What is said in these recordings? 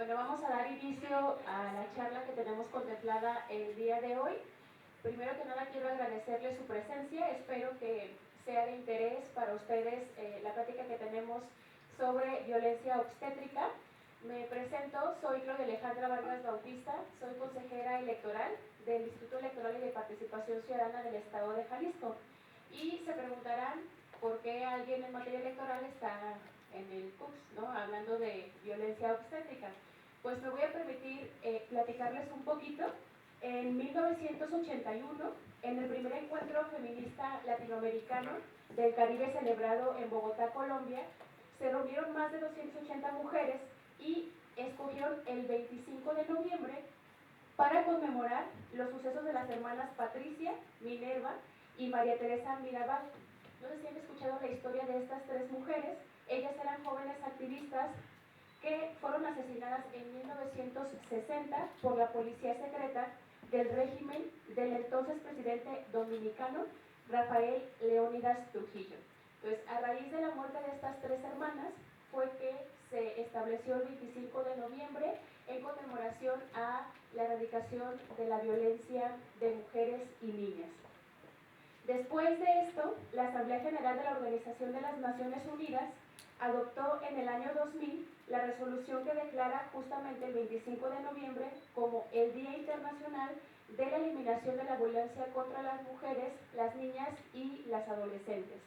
Bueno, vamos a dar inicio a la charla que tenemos contemplada el día de hoy. Primero que nada quiero agradecerles su presencia, espero que sea de interés para ustedes la plática que tenemos sobre violencia obstétrica. Me presento, soy Claudia Alejandra Vargas Bautista, soy consejera electoral del Instituto Electoral y de Participación Ciudadana del Estado de Jalisco. Y se preguntarán por qué alguien en materia electoral está en el CUCS, ¿no? Hablando de violencia obstétrica. Pues me voy a permitir platicarles un poquito. En 1981, en el primer encuentro feminista latinoamericano del Caribe celebrado en Bogotá, Colombia, se reunieron más de 280 mujeres y escogieron el 25 de noviembre para conmemorar los sucesos de las hermanas Patricia, Minerva y María Teresa Mirabal. No sé si han escuchado la historia de estas tres mujeres. Ellas eran jóvenes activistas que fueron asesinadas en 1960 por la policía secreta del régimen del entonces presidente dominicano Rafael Leónidas Trujillo. Entonces, a raíz de la muerte de estas tres hermanas fue que se estableció el 25 de noviembre en conmemoración a la erradicación de la violencia de mujeres y niñas. Después de esto, la Asamblea General de la Organización de las Naciones Unidas adoptó en el año 2000 la resolución que declara justamente el 25 de noviembre como el Día Internacional de la Eliminación de la Violencia contra las Mujeres, las Niñas y las Adolescentes.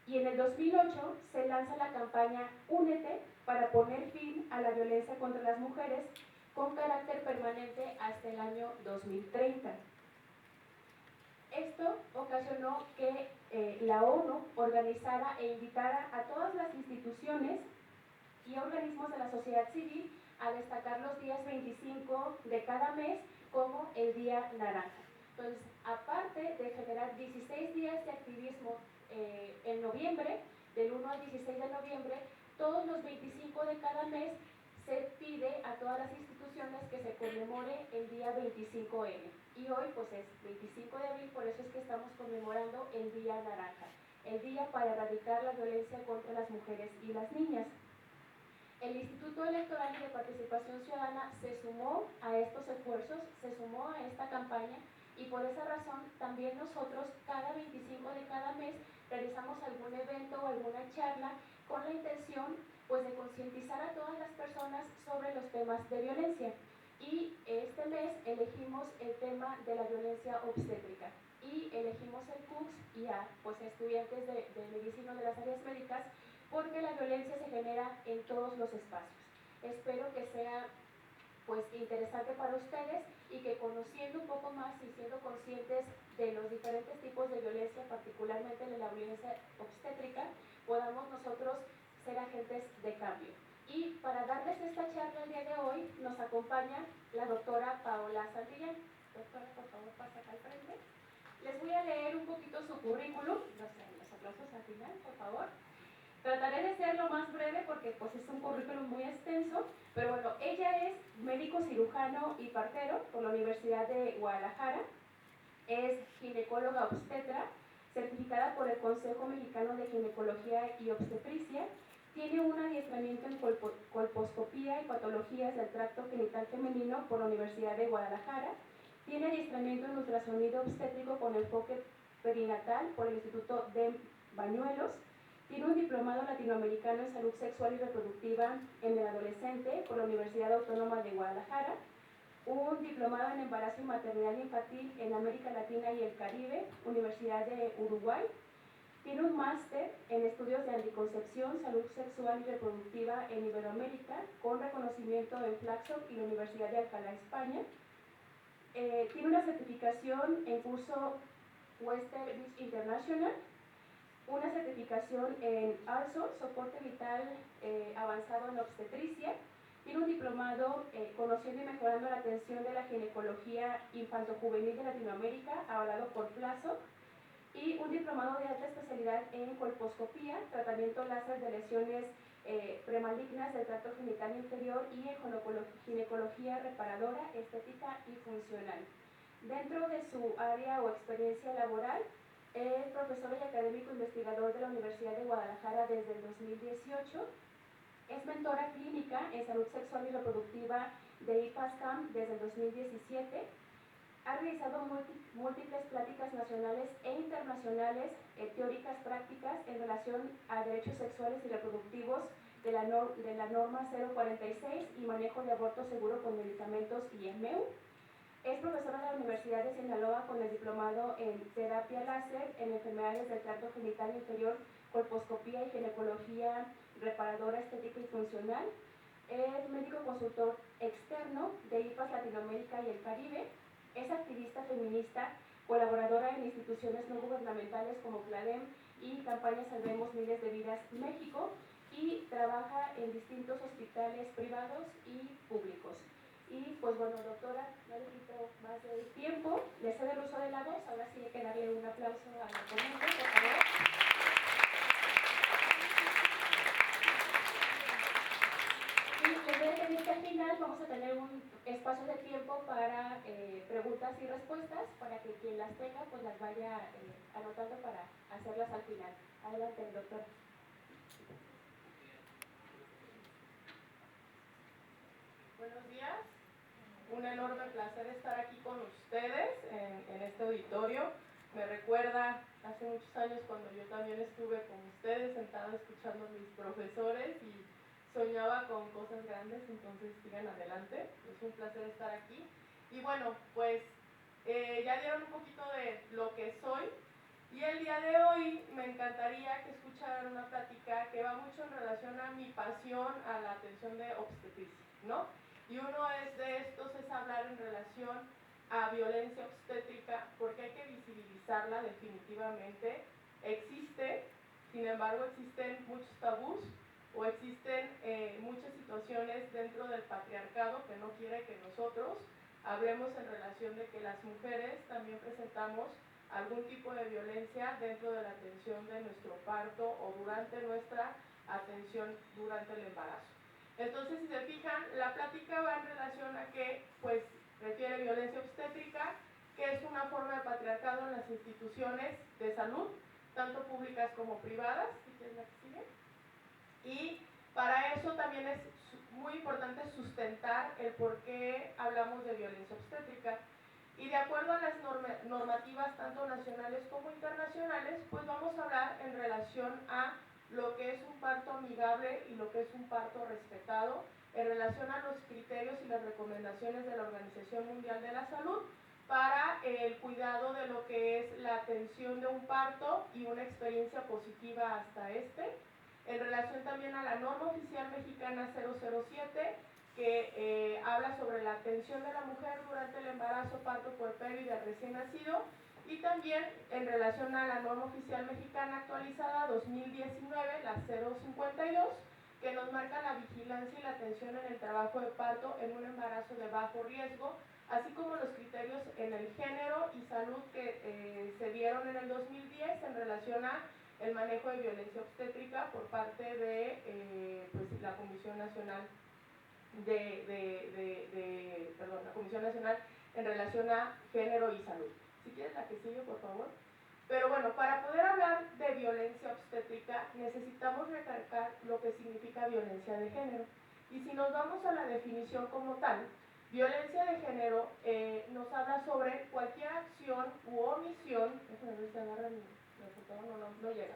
Y en el 2008 se lanza la campaña Únete para poner fin a la violencia contra las mujeres con carácter permanente hasta el año 2030. Esto ocasionó que la ONU organizara e invitara a todas las instituciones y organismos de la sociedad civil a destacar los días 25 de cada mes como el Día Naranja. Entonces, aparte de generar 16 días de activismo en noviembre, del 1 al 16 de noviembre, todos los 25 de cada mes se pide a todas las instituciones que se conmemore el día 25N. Y hoy pues es 25 de abril, por eso es que estamos conmemorando el Día Naranja, el día para erradicar la violencia contra las mujeres y las niñas. El Instituto Electoral y de Participación Ciudadana se sumó a estos esfuerzos, se sumó a esta campaña y por esa razón también nosotros cada 25 de cada mes realizamos algún evento o alguna charla con la intención pues de concientizar a todas las personas sobre los temas de violencia. Y este mes elegimos el tema de la violencia obstétrica y elegimos el CUCS y a pues, estudiantes de medicina de las áreas médicas porque la violencia se genera en todos los espacios. Espero que sea pues interesante para ustedes y que conociendo un poco más y siendo conscientes de los diferentes tipos de violencia, particularmente de la violencia obstétrica, podamos nosotros ser agentes de cambio. Y para darles esta charla el día de hoy nos acompaña la doctora Paola Santillán. Doctora, por favor, pasa acá al frente. Les voy a leer un poquito su currículum, los aplausos al final, por favor. Trataré de ser lo más breve porque pues, es un currículum muy extenso, pero bueno, ella es médico cirujano y partero por la Universidad de Guadalajara, es ginecóloga obstetra, certificada por el Consejo Mexicano de Ginecología y Obstetricia, tiene un adiestramiento en colposcopía y patologías del tracto genital femenino por la Universidad de Guadalajara, tiene adiestramiento en ultrasonido obstétrico con enfoque perinatal por el Instituto de Bañuelos, tiene un diplomado latinoamericano en salud sexual y reproductiva en el adolescente por la Universidad Autónoma de Guadalajara, un diplomado en embarazo y maternidad infantil en América Latina y el Caribe, Universidad de Uruguay, tiene un máster en estudios de anticoncepción, salud sexual y reproductiva en Iberoamérica, con reconocimiento en Flaxo y la Universidad de Alcalá, España, tiene una certificación en curso Western Beach International, una certificación en ALSO, soporte vital avanzado en obstetricia, tiene un diplomado conociendo y mejorando la atención de la ginecología infanto-juvenil de Latinoamérica, avalado por Plazo, y un diplomado de alta especialidad en colposcopía, tratamiento láser de lesiones premalignas del tracto genital inferior y en ginecología reparadora, estética y funcional. Dentro de su área o experiencia laboral, es profesor y académico investigador de la Universidad de Guadalajara desde el 2018, es Es mentora clínica en salud sexual y reproductiva de IPASCAM desde el 2017. Ha realizado múltiples pláticas nacionales e internacionales, teóricas prácticas en relación a derechos sexuales y reproductivos de la norma 046 y manejo de aborto seguro con medicamentos y EMEU. Es profesora de la Universidad de Sinaloa con el diplomado en terapia láser en enfermedades del tracto genital inferior, colposcopía y ginecología reparadora, estética y funcional. Es médico consultor externo de IPAS Latinoamérica y el Caribe. Es activista feminista, colaboradora en instituciones no gubernamentales como CLADEM y campaña Salvemos Miles de Vidas México, y trabaja en distintos hospitales privados y públicos. Y pues bueno, doctora, no le quito más del tiempo, le cedo el uso de la voz. Ahora sí hay que darle un aplauso a la ponente, por favor. Y les voy a pedir que al final vamos a tener un espacio de tiempo para preguntas y respuestas, para que quien las tenga pues las vaya anotando para hacerlas al final. Adelante, doctora. Buenos días, un enorme placer estar aquí con ustedes en este auditorio. Me recuerda hace muchos años cuando yo también estuve con ustedes sentada escuchando a mis profesores y soñaba con cosas grandes, entonces sigan adelante, es un placer estar aquí. Y bueno, pues ya dieron un poquito de lo que soy, y el día de hoy me encantaría que escucharan una plática que va mucho en relación a mi pasión a la atención de obstetricia, ¿no? Y uno de estos es hablar en relación a violencia obstétrica, porque hay que visibilizarla definitivamente. Existe, sin embargo, existen muchos tabús o existen muchas situaciones dentro del patriarcado que no quiere que nosotros hablemos en relación de que las mujeres también presentamos algún tipo de violencia dentro de la atención de nuestro parto o durante nuestra atención durante el embarazo. Entonces, si se fijan, la plática va en relación a que, pues, refiere violencia obstétrica, que es una forma de patriarcado en las instituciones de salud, tanto públicas como privadas, que es la que sigue. Y para eso también es muy importante sustentar el por qué hablamos de violencia obstétrica. Y de acuerdo a las normativas tanto nacionales como internacionales, pues vamos a hablar en relación a lo que es un parto amigable y lo que es un parto respetado, en relación a los criterios y las recomendaciones de la Organización Mundial de la Salud para el cuidado de lo que es la atención de un parto y una experiencia positiva hasta este, en relación también a la norma oficial mexicana 007, que habla sobre la atención de la mujer durante el embarazo, parto, puerperio y del recién nacido, y también en relación a la norma oficial mexicana actualizada 2019, la 052, que nos marca la vigilancia y la atención en el trabajo de parto en un embarazo de bajo riesgo, así como los criterios en el género y salud que se dieron en el 2010 en relación a el manejo de violencia obstétrica por parte de pues, la Comisión Nacional la Comisión Nacional en relación a género y salud. Si quieres la que sigue, por favor. Pero bueno, para poder hablar de violencia obstétrica necesitamos recalcar lo que significa violencia de género. Y si nos vamos a la definición como tal, violencia de género nos habla sobre cualquier acción u omisión, déjame ver si agarra mi computadora, no llega,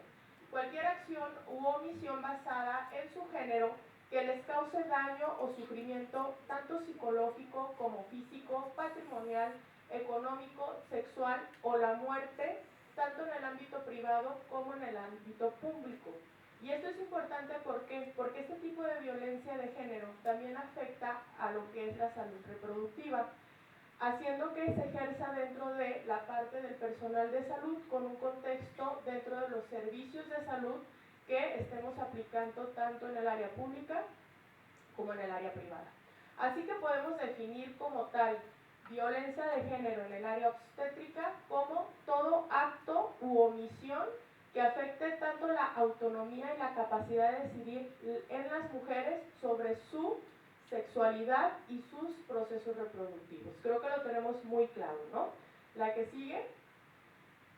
cualquier acción u omisión basada en su género que les cause daño o sufrimiento tanto psicológico como físico, patrimonial, económico, sexual o la muerte, tanto en el ámbito privado como en el ámbito público. Y esto es importante porque este tipo de violencia de género también afecta a lo que es la salud reproductiva, haciendo que se ejerza dentro de la parte del personal de salud con un contexto dentro de los servicios de salud que estemos aplicando tanto en el área pública como en el área privada. Así que podemos definir como tal violencia de género en el área obstétrica como todo acto u omisión que afecte tanto la autonomía y la capacidad de decidir en las mujeres sobre su sexualidad y sus procesos reproductivos. Creo que lo tenemos muy claro, ¿no? La que sigue.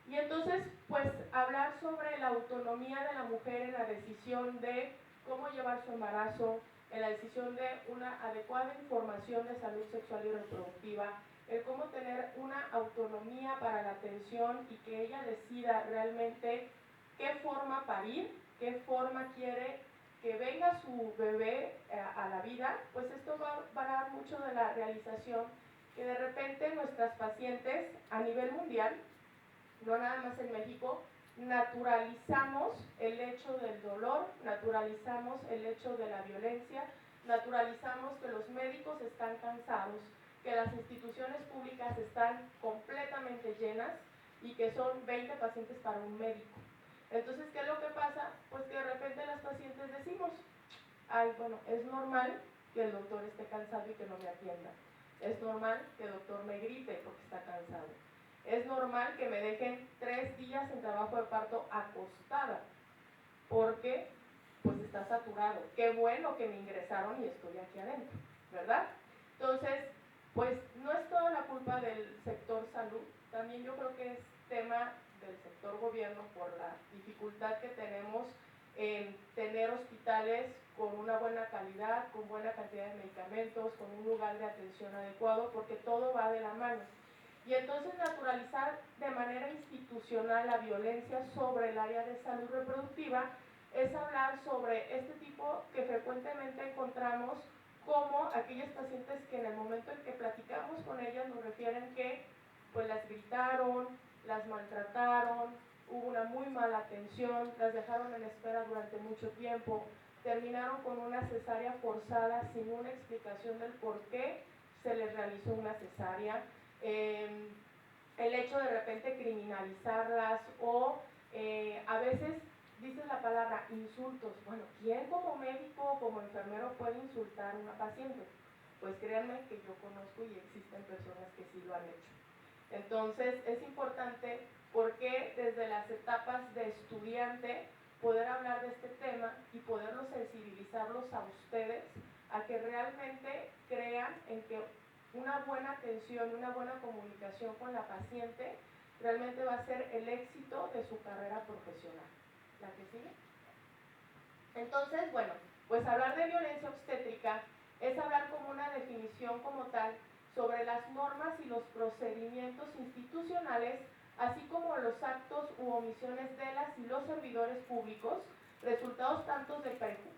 Y entonces, pues, hablar sobre la autonomía de la mujer en la decisión de cómo llevar su embarazo, en la decisión de una adecuada información de salud sexual y reproductiva, el cómo tener una autonomía para la atención y que ella decida realmente qué forma parir, qué forma quiere que venga su bebé a la vida, pues esto va a dar mucho de la realización que de repente nuestras pacientes a nivel mundial, no nada más en México, naturalizamos el hecho del dolor, naturalizamos el hecho de la violencia, naturalizamos que los médicos están cansados, que las instituciones públicas están completamente llenas y que son 20 pacientes para un médico. Entonces, ¿qué es lo que pasa? Pues que de repente las pacientes decimos, ay, bueno, es normal que el doctor esté cansado y que no me atienda. Es normal que el doctor me grite porque está cansado. Es normal que me dejen 3 días en trabajo de parto acostada porque pues está saturado. Qué bueno que me ingresaron y estoy aquí adentro, ¿verdad? Entonces, pues no es toda la culpa del sector salud, también yo creo que es tema del sector gobierno por la dificultad que tenemos en tener hospitales con una buena calidad, con buena cantidad de medicamentos, con un lugar de atención adecuado, porque todo va de la mano. Y entonces naturalizar de manera institucional la violencia sobre el área de salud reproductiva es hablar sobre este tipo que frecuentemente encontramos como aquellas pacientes que en el momento en que platicamos con ellas nos refieren que pues las gritaron, las maltrataron, hubo una muy mala atención, las dejaron en espera durante mucho tiempo, terminaron con una cesárea forzada sin una explicación del por qué se les realizó una cesárea, el hecho de repente criminalizarlas o a veces dices la palabra insultos. Bueno, ¿quién como médico o como enfermero puede insultar a una paciente? Pues créanme que yo conozco y existen personas que sí lo han hecho. Entonces es importante porque desde las etapas de estudiante poder hablar de este tema y poderlos sensibilizarlos a ustedes a que realmente crean en que una buena atención, una buena comunicación con la paciente realmente va a ser el éxito de su carrera profesional. ¿La que sigue? Entonces, bueno, pues hablar de violencia obstétrica es hablar como una definición como tal sobre las normas y los procedimientos institucionales, así como los actos u omisiones de las y los servidores públicos, resultados tanto de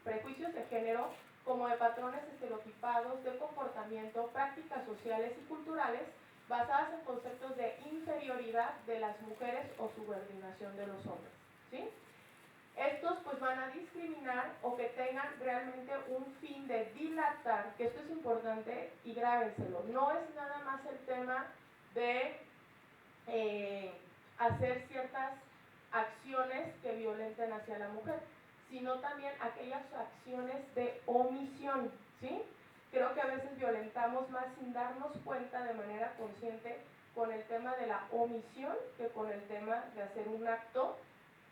prejuicios de género como de patrones estereotipados de comportamiento, prácticas sociales y culturales basadas en conceptos de inferioridad de las mujeres o subordinación de los hombres, ¿sí? Estos pues van a discriminar o que tengan realmente un fin de dilatar, que esto es importante y grábenselo, no es nada más el tema de hacer ciertas acciones que violenten hacia la mujer, sino también aquellas acciones de omisión, ¿sí? Creo que a veces violentamos más sin darnos cuenta de manera consciente con el tema de la omisión que con el tema de hacer un acto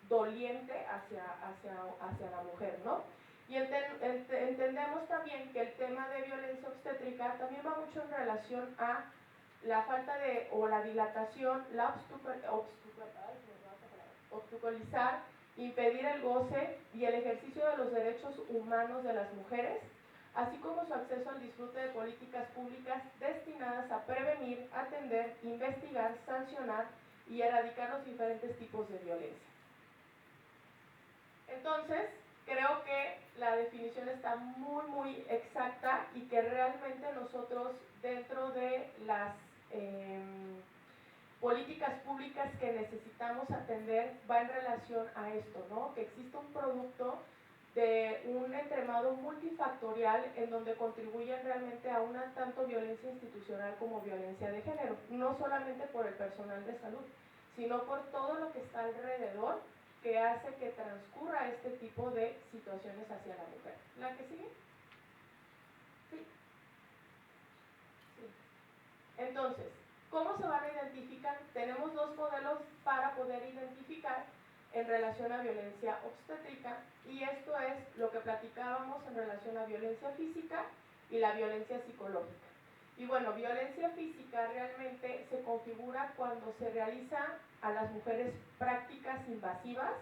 doliente hacia la mujer, ¿no? Y entendemos también que el tema de violencia obstétrica también va mucho en relación a la falta de, o la dilatación, la obstaculizar, impedir el goce y el ejercicio de los derechos humanos de las mujeres, así como su acceso al disfrute de políticas públicas destinadas a prevenir, atender, investigar, sancionar y erradicar los diferentes tipos de violencia. Entonces, creo que la definición está muy exacta y que realmente nosotros dentro de las políticas públicas que necesitamos atender va en relación a esto, ¿no? Que existe un producto de un entramado multifactorial en donde contribuyen realmente a una tanto violencia institucional como violencia de género, no solamente por el personal de salud, sino por todo lo que está alrededor que hace que transcurra este tipo de situaciones hacia la mujer. ¿La que sigue? Sí. Sí. Entonces, ¿cómo se van a identificar? Tenemos dos modelos para poder identificar en relación a violencia obstétrica y esto es lo que platicábamos en relación a violencia física y la violencia psicológica. Y bueno, violencia física realmente se configura cuando se realiza a las mujeres prácticas invasivas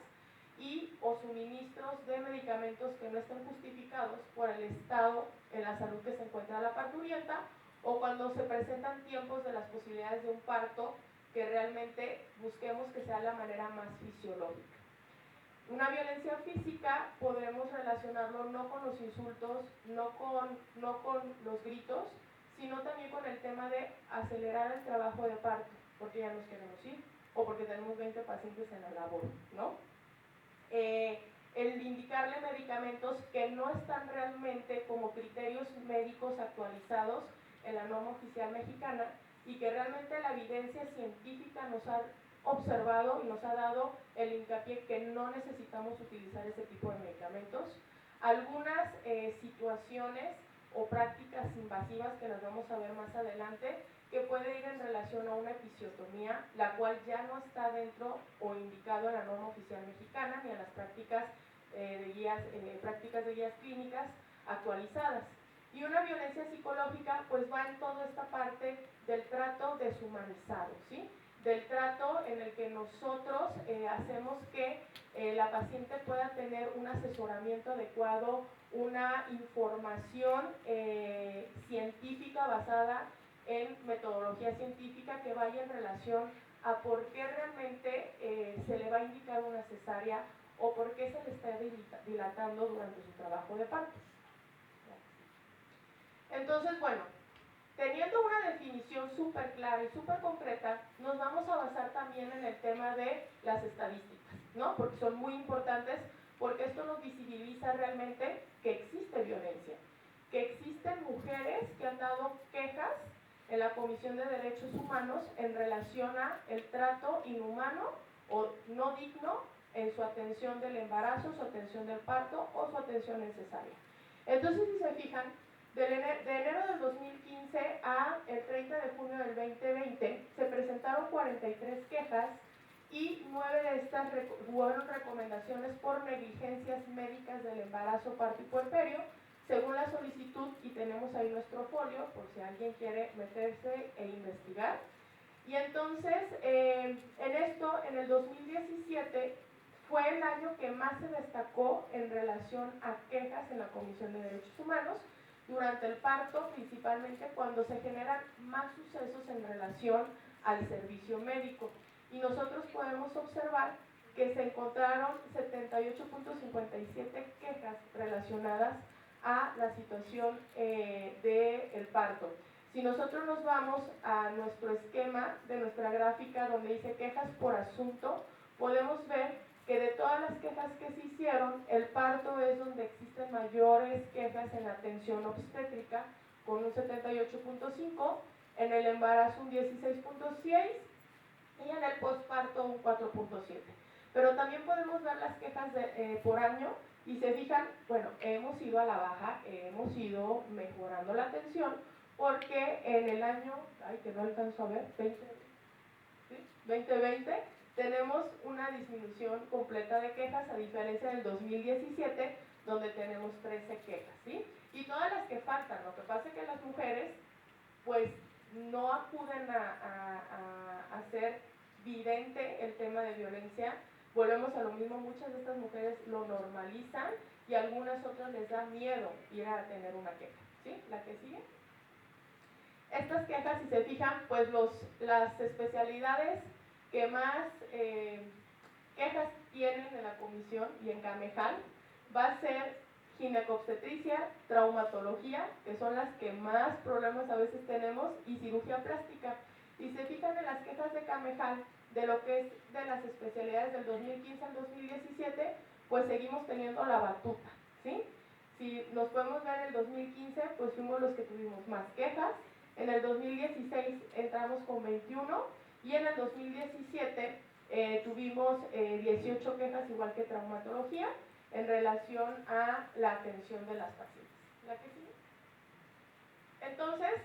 y o suministros de medicamentos que no estén justificados por el estado en la salud que se encuentra la parturienta, o cuando se presentan tiempos de las posibilidades de un parto que realmente busquemos que sea la manera más fisiológica. Una violencia física podemos relacionarlo no con los insultos, no con los gritos, sino también con el tema de acelerar el trabajo de parto, porque ya nos queremos ir, o porque tenemos 20 pacientes en la labor, ¿no? El indicarle medicamentos que no están realmente como criterios médicos actualizados en la norma oficial mexicana y que realmente la evidencia científica nos ha observado y nos ha dado el hincapié que no necesitamos utilizar ese tipo de medicamentos. Algunas situaciones o prácticas invasivas que las vamos a ver más adelante, que puede ir en relación a una episiotomía, la cual ya no está dentro o indicado en la norma oficial mexicana ni en las prácticas de guías clínicas actualizadas. Y una violencia psicológica pues va en toda esta parte del trato deshumanizado, ¿sí? Del trato en el que nosotros hacemos que la paciente pueda tener un asesoramiento adecuado, una información científica basada en metodología científica que vaya en relación a por qué realmente se le va a indicar una cesárea o por qué se le está dilatando durante su trabajo de parto. Entonces, bueno, teniendo una definición súper clara y súper concreta, nos vamos a basar también en el tema de las estadísticas, ¿no? Porque son muy importantes, porque esto nos visibiliza realmente que existe violencia, que existen mujeres que han dado quejas en la Comisión de Derechos Humanos en relación a el trato inhumano o no digno en su atención del embarazo, su atención del parto o su atención en cesárea. Entonces, si se fijan, de enero del 2015 a el 30 de junio del 2020 se presentaron 43 quejas y 9 de estas fueron recomendaciones por negligencias médicas del embarazo, parto y puerperio, según la solicitud, y tenemos ahí nuestro folio por si alguien quiere meterse e investigar. Y entonces, en el 2017, fue el año que más se destacó en relación a quejas en la Comisión de Derechos Humanos, durante el parto, principalmente cuando se generan más sucesos en relación al servicio médico. Y nosotros podemos observar que se encontraron 78.57 quejas relacionadas a la situación del parto. Si nosotros nos vamos a nuestro esquema de nuestra gráfica donde dice quejas por asunto, podemos ver que de todas las quejas que se hicieron, el parto es donde existen mayores quejas en la atención obstétrica, con un 78.5, en el embarazo un 16.6 y en el posparto un 4.7. Pero también podemos ver las quejas por año y se fijan, bueno, hemos ido a la baja, hemos ido mejorando la atención, porque en el año, que no alcanzo a ver, 2020, tenemos una disminución completa de quejas, a diferencia del 2017, donde tenemos 13 quejas, ¿sí? Y todas las que faltan, lo que pasa es que las mujeres, pues, no acuden a hacer vidente el tema de violencia. Volvemos a lo mismo, muchas de estas mujeres lo normalizan y a algunas otras les da miedo ir a tener una queja, ¿sí? La que sigue. Estas quejas, si se fijan, pues las especialidades que más quejas tienen en la comisión y en Camejal va a ser ginecobstetricia, traumatología, que son las que más problemas a veces tenemos, y cirugía plástica. Y se fijan en las quejas de Camejal, de lo que es de las especialidades del 2015 al 2017, pues seguimos teniendo la batuta, ¿sí? Si nos podemos ver en el 2015, pues fuimos los que tuvimos más quejas. En el 2016 entramos con 21 y en el 2017 tuvimos 18 quejas, igual que traumatología, en relación a la atención de las pacientes. ¿La que sigue? Entonces,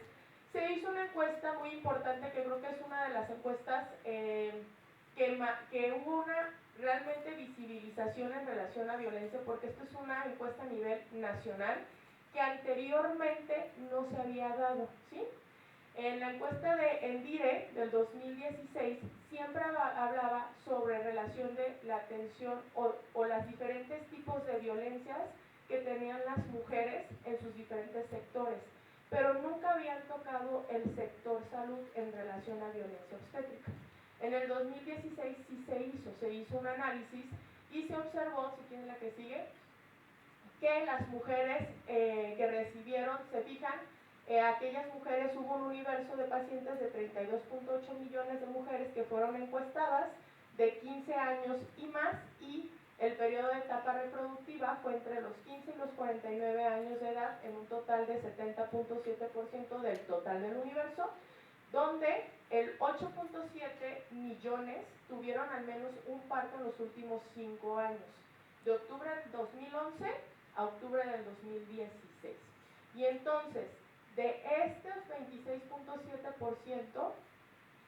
se hizo una encuesta muy importante, que creo que es una de las encuestas que hubo una realmente visibilización en relación a violencia, porque esto es una encuesta a nivel nacional que anteriormente no se había dado, ¿sí? En la encuesta de Endire del 2016 siempre hablaba sobre relación de la atención o las diferentes tipos de violencias que tenían las mujeres en sus diferentes sectores, pero nunca habían tocado el sector salud en relación a violencia obstétrica. En el 2016 sí se hizo un análisis y se observó, si tiene la que sigue, que las mujeres que recibieron, se fijan, aquellas mujeres, hubo un universo de pacientes de 32.8 millones de mujeres que fueron encuestadas de 15 años y más, y el periodo de etapa reproductiva fue entre los 15 y los 49 años de edad, en un total de 70.7% del total del universo, donde el 8.7 millones tuvieron al menos un parto en los últimos 5 años, de octubre del 2011 a octubre del 2016. Y entonces, de estos 26.7%,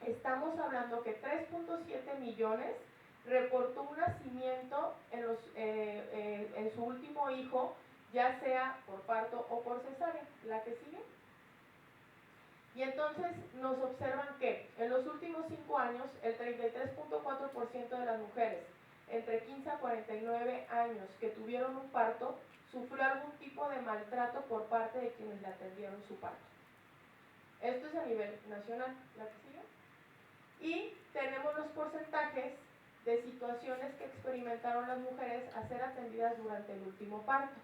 estamos hablando que 3.7 millones reportó un nacimiento en su último hijo, ya sea por parto o por cesárea. ¿La que sigue? Y entonces nos observan que en los últimos 5 años, el 33.4% de las mujeres entre 15 a 49 años que tuvieron un parto sufrió algún tipo de maltrato por parte de quienes le atendieron su parto. Esto es a nivel nacional. ¿La que sigue? Y tenemos los porcentajes de situaciones que experimentaron las mujeres a ser atendidas durante el último parto.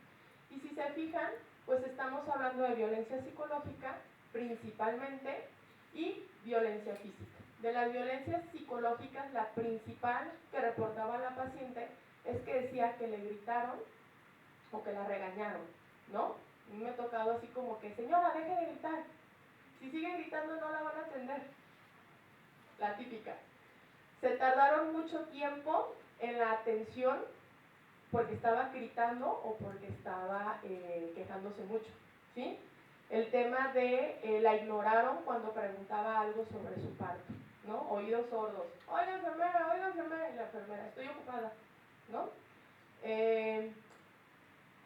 Y si se fijan, pues estamos hablando de violencia psicológica principalmente y violencia física. De las violencias psicológicas, la principal que reportaba la paciente es que decía que le gritaron o que la regañaron, ¿no? A mí me ha tocado así como que, señora, deje de gritar. Si sigue gritando no la van a atender. La típica. Se tardaron mucho tiempo en la atención porque estaba gritando o porque estaba quejándose mucho, ¿sí? El tema de la ignoraron cuando preguntaba algo sobre su parto, ¿no? Oídos sordos. Oiga, enfermera, y la enfermera, estoy ocupada, ¿no?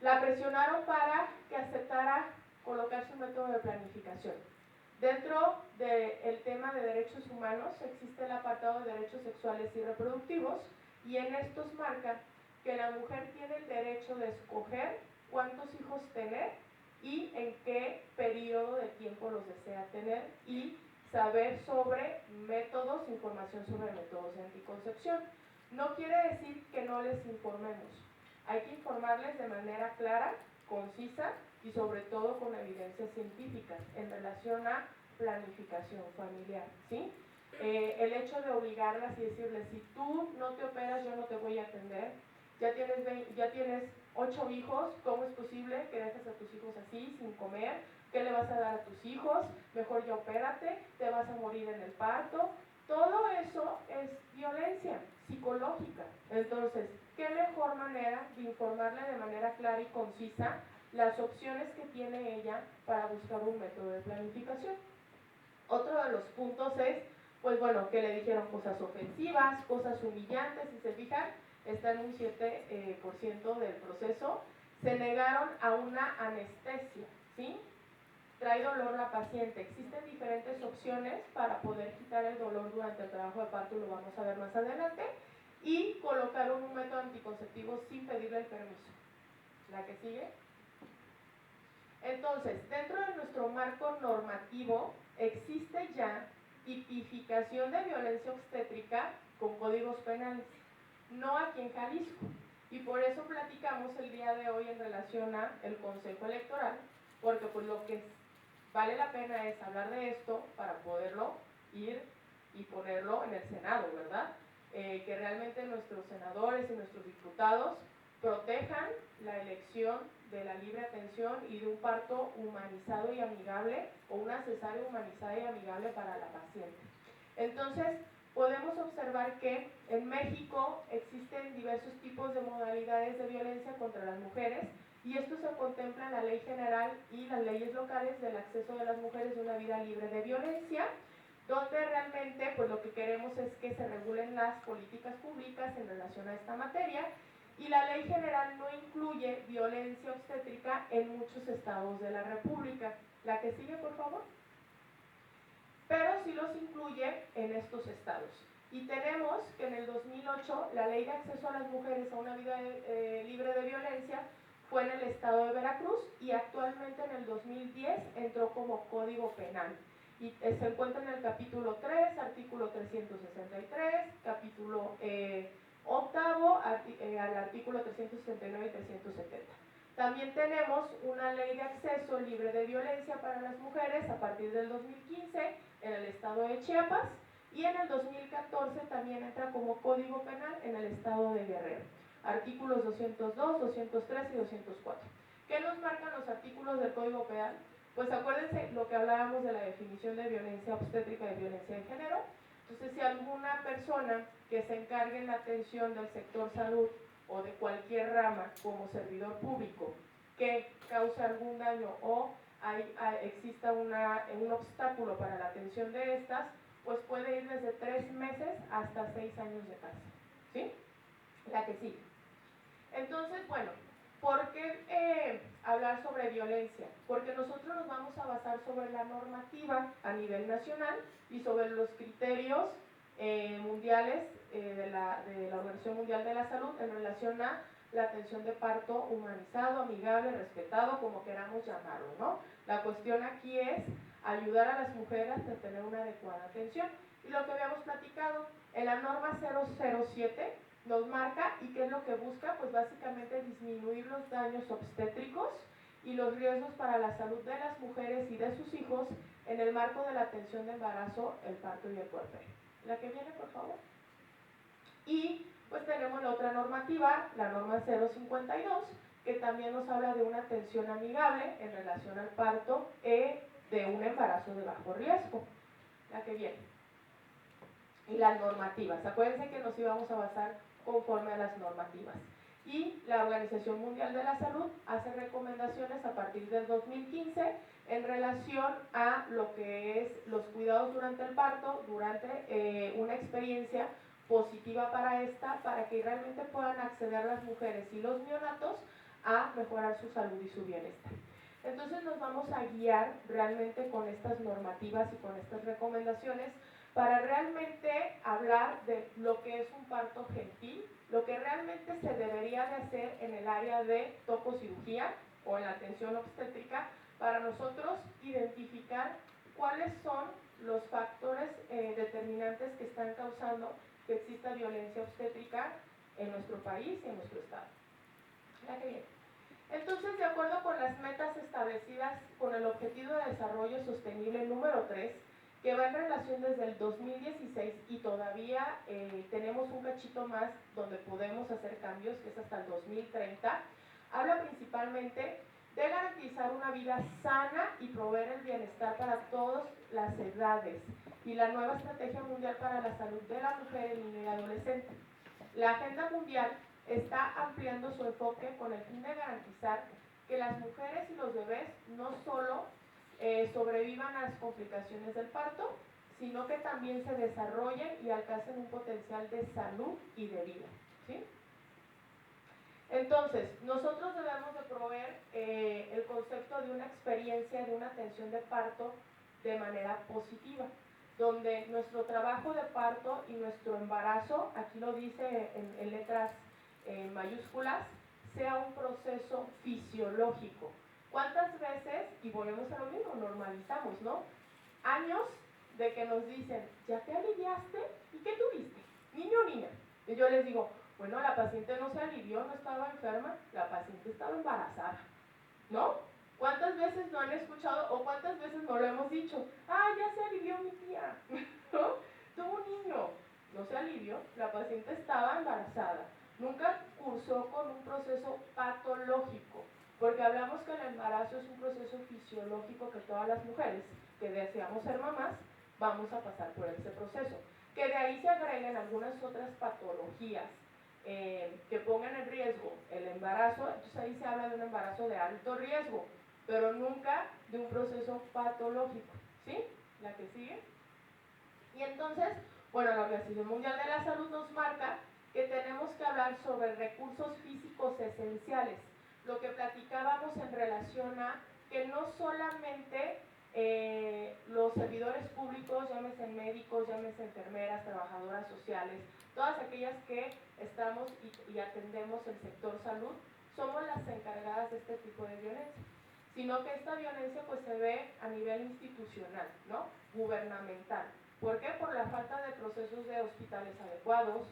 La presionaron para que aceptara colocar su método de planificación. Dentro del tema de derechos humanos existe el apartado de derechos sexuales y reproductivos, y en estos marca que la mujer tiene el derecho de escoger cuántos hijos tener y en qué periodo de tiempo los desea tener, y saber sobre métodos, información sobre métodos de anticoncepción. No quiere decir que no les informemos, hay que informarles de manera clara, concisa y sobre todo con evidencias científicas en relación a planificación familiar, ¿sí? El hecho de obligarlas y decirles, si tú no te operas, yo no te voy a atender. Ya tienes 8 hijos, ¿cómo es posible que dejes a tus hijos así, sin comer? ¿Qué le vas a dar a tus hijos? Mejor ya opérate, te vas a morir en el parto. Todo eso es violencia psicológica. Entonces, ¿qué mejor manera de informarle de manera clara y concisa las opciones que tiene ella para buscar un método de planificación? Otro de los puntos es, pues bueno, que le dijeron cosas ofensivas, cosas humillantes, si se fijan, está en un 7% del proceso. Se negaron a una anestesia, ¿sí? Trae dolor la paciente. Existen diferentes opciones para poder quitar el dolor durante el trabajo de parto, lo vamos a ver más adelante, y colocaron un método anticonceptivo sin pedirle el permiso. ¿La que sigue? Entonces, dentro de nuestro marco normativo existe ya tipificación de violencia obstétrica con códigos penales, no aquí en Jalisco, y por eso platicamos el día de hoy en relación a el Consejo Electoral, porque pues lo que vale la pena es hablar de esto para poderlo ir y ponerlo en el Senado, ¿verdad? Que realmente nuestros senadores y nuestros diputados protejan la elección de la libre atención y de un parto humanizado y amigable, o una cesárea humanizada y amigable para la paciente. Entonces, podemos observar que en México existen diversos tipos de modalidades de violencia contra las mujeres, y esto se contempla en la Ley General y las leyes locales del acceso de las mujeres a una vida libre de violencia, donde realmente pues lo que queremos es que se regulen las políticas públicas en relación a esta materia, y la Ley General no incluye violencia obstétrica en muchos estados de la República. La que sigue, por favor. pero sí los incluye en estos estados. Y tenemos que en el 2008 la Ley de Acceso a las Mujeres a una Vida Libre de Violencia fue en el estado de Veracruz y actualmente en el 2010 entró como Código Penal. Y se encuentra en el capítulo 3, artículo 363, capítulo octavo, al artículo 369 y 370. También tenemos una ley de acceso libre de violencia para las mujeres a partir del 2015 en el estado de Chiapas y en el 2014 también entra como Código Penal en el estado de Guerrero. Artículos 202, 203 y 204. ¿Qué nos marcan los artículos del Código Penal? Pues acuérdense lo que hablábamos de la definición de violencia obstétrica y de violencia de género. Entonces, si alguna persona que se encargue en la atención del sector salud o de cualquier rama como servidor público que cause algún daño o exista un obstáculo para la atención de estas, pues puede ir desde 3 meses hasta 6 años de cárcel. ¿Sí? La que sigue. Entonces, bueno, ¿por qué hablar sobre violencia? Porque nosotros nos vamos a basar sobre la normativa a nivel nacional y sobre los criterios mundiales de la Organización Mundial de la Salud en relación a la atención de parto humanizado, amigable, respetado, como queramos llamarlo, ¿no? La cuestión aquí es ayudar a las mujeres a tener una adecuada atención. Y lo que habíamos platicado, en la norma 007 nos marca, y qué es lo que busca, pues básicamente disminuir los daños obstétricos y los riesgos para la salud de las mujeres y de sus hijos en el marco de la atención de embarazo, el parto y el puerperio. La que viene, por favor. Y pues tenemos la otra normativa, la norma 052, que también nos habla de una atención amigable en relación al parto de un embarazo de bajo riesgo. La que viene. Y las normativas. Acuérdense que nos íbamos a basar conforme a las normativas. Y la Organización Mundial de la Salud hace recomendaciones a partir del 2015 en relación a lo que es los cuidados durante el parto, durante una experiencia positiva para esta, para que realmente puedan acceder las mujeres y los neonatos a mejorar su salud y su bienestar. Entonces nos vamos a guiar realmente con estas normativas y con estas recomendaciones para realmente hablar de lo que es un parto gentil, lo que realmente se debería de hacer en el área de tococirugía o en la atención obstétrica, para nosotros identificar cuáles son los factores determinantes que están causando que exista violencia obstétrica en nuestro país y en nuestro estado. La que viene. Entonces, de acuerdo con las metas establecidas con el Objetivo de Desarrollo Sostenible número 3, que va en relación desde el 2016 y todavía tenemos un cachito más donde podemos hacer cambios, que es hasta el 2030, habla principalmente de garantizar una vida sana y proveer el bienestar para todas las edades y la nueva Estrategia Mundial para la Salud de la Mujer, el Niño y Adolescente. La Agenda Mundial está ampliando su enfoque con el fin de garantizar que las mujeres y los bebés no solo sobrevivan a las complicaciones del parto, sino que también se desarrollen y alcancen un potencial de salud y de vida. ¿Sí? Entonces, nosotros debemos de proveer el concepto de una experiencia, de una atención de parto de manera positiva, donde nuestro trabajo de parto y nuestro embarazo, aquí lo dice en letras mayúsculas, sea un proceso fisiológico. ¿Cuántas veces, y volvemos a lo mismo, normalizamos, ¿no? Años de que nos dicen, ¿ya te aliviaste? ¿Y qué tuviste? ¿Niño o niña? Y yo les digo, bueno, la paciente no se alivió, no estaba enferma, la paciente estaba embarazada, ¿no? ¿Cuántas veces no han escuchado o cuántas veces no lo hemos dicho? Ah, ya se alivió mi tía, ¿no? Tuvo un niño, no se alivió, la paciente estaba embarazada. Nunca cursó con un proceso patológico, porque hablamos que el embarazo es un proceso fisiológico que todas las mujeres que deseamos ser mamás vamos a pasar por ese proceso. Que de ahí se agreguen algunas otras patologías que pongan en riesgo el embarazo, entonces ahí se habla de un embarazo de alto riesgo, pero nunca de un proceso patológico, ¿sí? La que sigue. Y entonces, bueno, la Organización Mundial de la Salud nos marca que tenemos que hablar sobre recursos físicos esenciales, lo que platicábamos en relación a que no solamente los servidores públicos, llámese médicos, llámese enfermeras, trabajadoras sociales, todas aquellas que estamos y atendemos el sector salud, somos las encargadas de este tipo de violencia, sino que esta violencia pues se ve a nivel institucional, ¿no? Gubernamental. ¿Por qué? Por la falta de procesos de hospitales adecuados,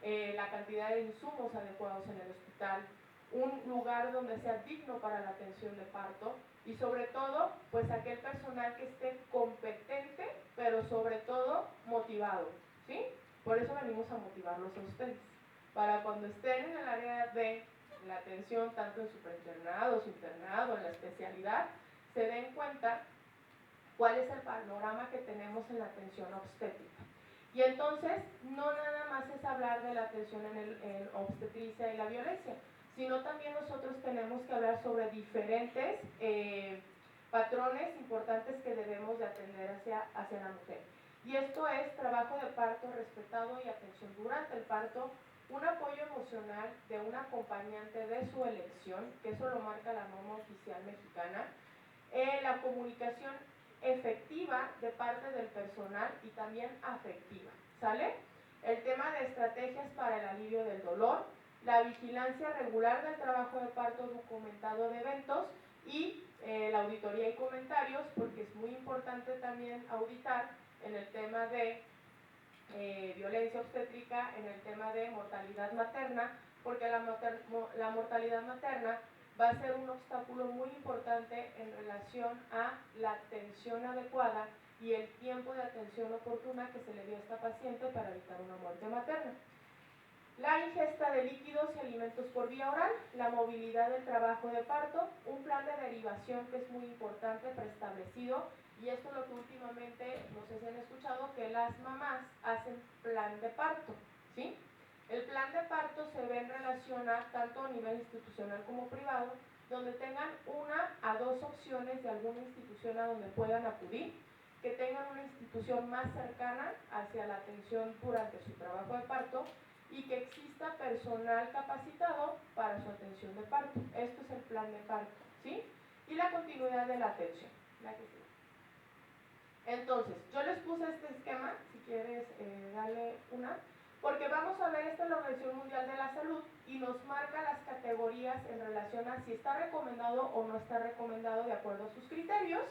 la cantidad de insumos adecuados en el hospital, un lugar donde sea digno para la atención de parto y sobre todo, pues aquel personal que esté competente, pero sobre todo motivado, ¿sí? Por eso venimos a motivarlos a ustedes, para cuando estén en el área de la atención, tanto en su preinternado, su internado, en la especialidad, se den cuenta cuál es el panorama que tenemos en la atención obstétrica. Y entonces, no nada más es hablar de la atención en obstetricia y la violencia, sino también nosotros tenemos que hablar sobre diferentes patrones importantes que debemos de atender hacia la mujer. Y esto es trabajo de parto respetado y atención durante el parto, un apoyo emocional de un acompañante de su elección, que eso lo marca la norma oficial mexicana, la comunicación efectiva de parte del personal y también afectiva, ¿sale? El tema de estrategias para el alivio del dolor, la vigilancia regular del trabajo de parto documentado de eventos y la auditoría y comentarios, porque es muy importante también auditar en el tema de violencia obstétrica, en el tema de mortalidad materna, porque la mortalidad materna va a ser un obstáculo muy importante en relación a la atención adecuada y el tiempo de atención oportuna que se le dio a esta paciente para evitar una muerte materna. La ingesta de líquidos y alimentos por vía oral, la movilidad del trabajo de parto, un plan de derivación que es muy importante, preestablecido, y esto es lo que últimamente, no sé si han escuchado, que las mamás hacen plan de parto, ¿sí? El plan de parto se ve en relación a tanto a nivel institucional como privado, donde tengan una a dos opciones de alguna institución a donde puedan acudir, que tengan una institución más cercana hacia la atención durante su trabajo de parto y que exista personal capacitado para su atención de parto. Esto es el plan de parto, ¿sí? Y la continuidad de la atención. La que sigue. Entonces, yo les puse este esquema, si quieres darle una, porque vamos a ver, esta es la Organización Mundial de la Salud y nos marca las categorías en relación a si está recomendado o no está recomendado de acuerdo a sus criterios.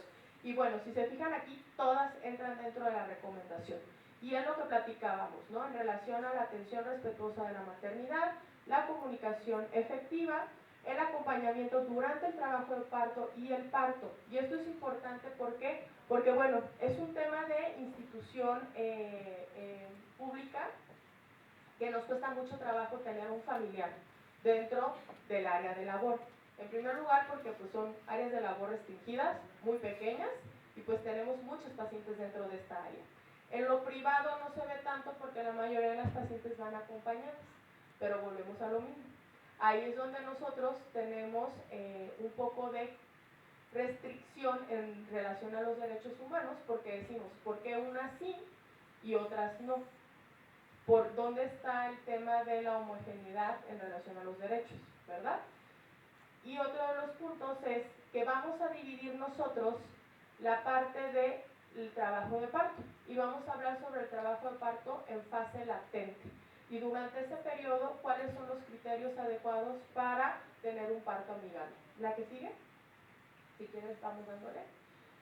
Y bueno, si se fijan aquí, todas entran dentro de la recomendación. Y es lo que platicábamos, ¿no? En relación a la atención respetuosa de la maternidad, la comunicación efectiva, el acompañamiento durante el trabajo del parto y el parto. Y esto es importante, ¿por qué? Porque, bueno, es un tema de institución pública que nos cuesta mucho trabajo tener un familiar dentro del área de labor. En primer lugar, porque pues, son áreas de labor restringidas, muy pequeñas, y pues tenemos muchos pacientes dentro de esta área. En lo privado no se ve tanto porque la mayoría de las pacientes van acompañadas, pero volvemos a lo mismo. Ahí es donde nosotros tenemos un poco de restricción en relación a los derechos humanos, porque decimos, ¿por qué unas sí y otras no? ¿Por dónde está el tema de la homogeneidad en relación a los derechos, verdad? Y otro de los puntos es que vamos a dividir nosotros la parte del trabajo de parto y vamos a hablar sobre el trabajo de parto en fase latente y durante ese periodo cuáles son los criterios adecuados para tener un parto amigable. ¿La que sigue? Si quieres estamos dándole.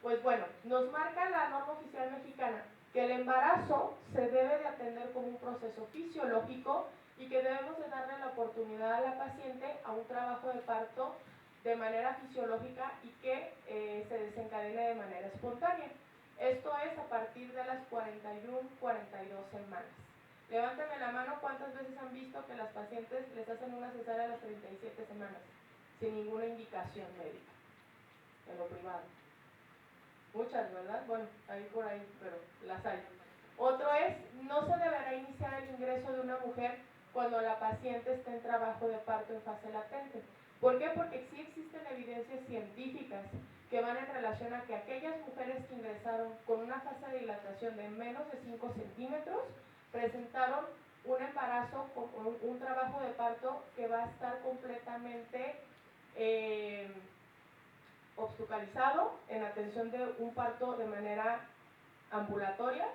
Pues bueno, nos marca la norma oficial mexicana que el embarazo se debe de atender como un proceso fisiológico y que debemos de darle la oportunidad a la paciente a un trabajo de parto de manera fisiológica y que se desencadene de manera espontánea. Esto es a partir de las 41, 42 semanas. Levántame la mano cuántas veces han visto que las pacientes les hacen una cesárea a las 37 semanas sin ninguna indicación médica en lo privado. Muchas, ¿verdad? Bueno, ahí por ahí, pero las hay. Otro es, no se deberá iniciar el ingreso de una mujer cuando la paciente esté en trabajo de parto en fase latente. ¿Por qué? Porque sí existen evidencias científicas que van en relación a que aquellas mujeres que ingresaron con una fase de dilatación de menos de 5 centímetros presentaron un embarazo con un trabajo de parto que va a estar completamente obstaculizado, en atención de un parto de manera ambulatoria,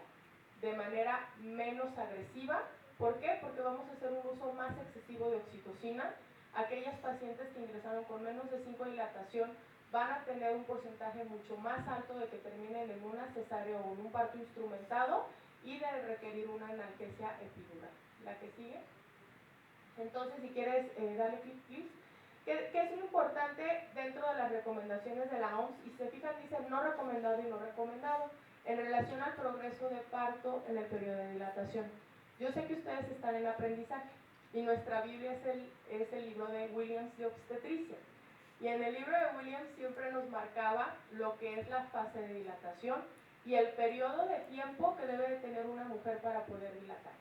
de manera menos agresiva. ¿Por qué? Porque vamos a hacer un uso más excesivo de oxitocina. Aquellas pacientes que ingresaron con menos de 5 dilatación van a tener un porcentaje mucho más alto de que terminen en una cesárea o en un parto instrumentado y de requerir una analgesia epidural. La que sigue. Entonces, si quieres, dale clic, please. ¿Qué es lo importante dentro de las recomendaciones de la OMS? Y se fijan, dice no recomendado y no recomendado en relación al progreso de parto en el periodo de dilatación. Yo sé que ustedes están en aprendizaje y nuestra Biblia es el libro de Williams de obstetricia. Y en el libro de Williams siempre nos marcaba lo que es la fase de dilatación y el periodo de tiempo que debe de tener una mujer para poder dilatar.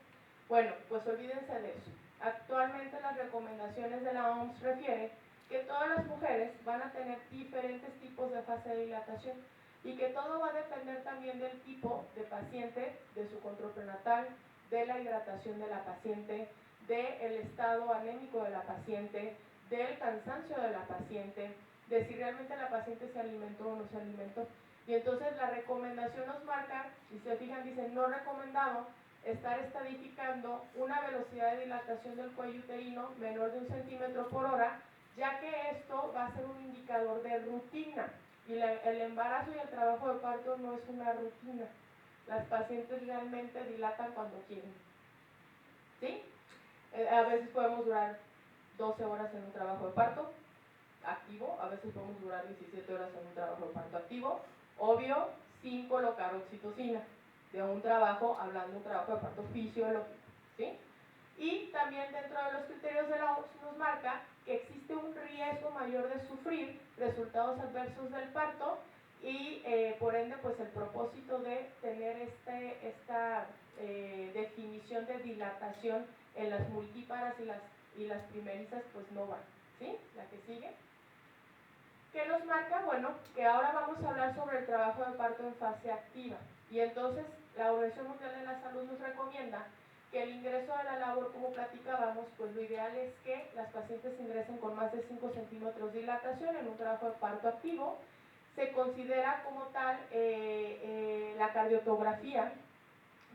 Bueno, pues olvídense de eso. Actualmente las recomendaciones de la OMS refieren que todas las mujeres van a tener diferentes tipos de fase de dilatación y que todo va a depender también del tipo de paciente, de su control prenatal, de la hidratación de la paciente, del estado anémico de la paciente, del cansancio de la paciente, de si realmente la paciente se alimentó o no se alimentó. Y entonces la recomendación nos marca, si se fijan, dice no recomendado estar estadificando una velocidad de dilatación del cuello uterino menor de 1 centímetro por hora, ya que esto va a ser un indicador de rutina. Y el embarazo y el trabajo de parto no es una rutina. Las pacientes realmente dilatan cuando quieren. ¿Sí? A veces podemos durar 12 horas en un trabajo de parto activo, a veces podemos durar 17 horas en un trabajo de parto activo, obvio, sin colocar oxitocina, de un trabajo, hablando de un trabajo de parto fisiológico, ¿sí? Y también dentro de los criterios de la OMS nos marca que existe un riesgo mayor de sufrir resultados adversos del parto y por ende pues el propósito de tener esta definición de dilatación en las multíparas y las primerizas pues no van, ¿sí? La que sigue. ¿Qué nos marca? Bueno, que ahora vamos a hablar sobre el trabajo de parto en fase activa y entonces la Organización Mundial de la Salud nos recomienda que el ingreso a la labor, como platicábamos, pues lo ideal es que las pacientes ingresen con más de 5 centímetros de dilatación en un trabajo de parto activo. Se considera como tal la cardiotografía,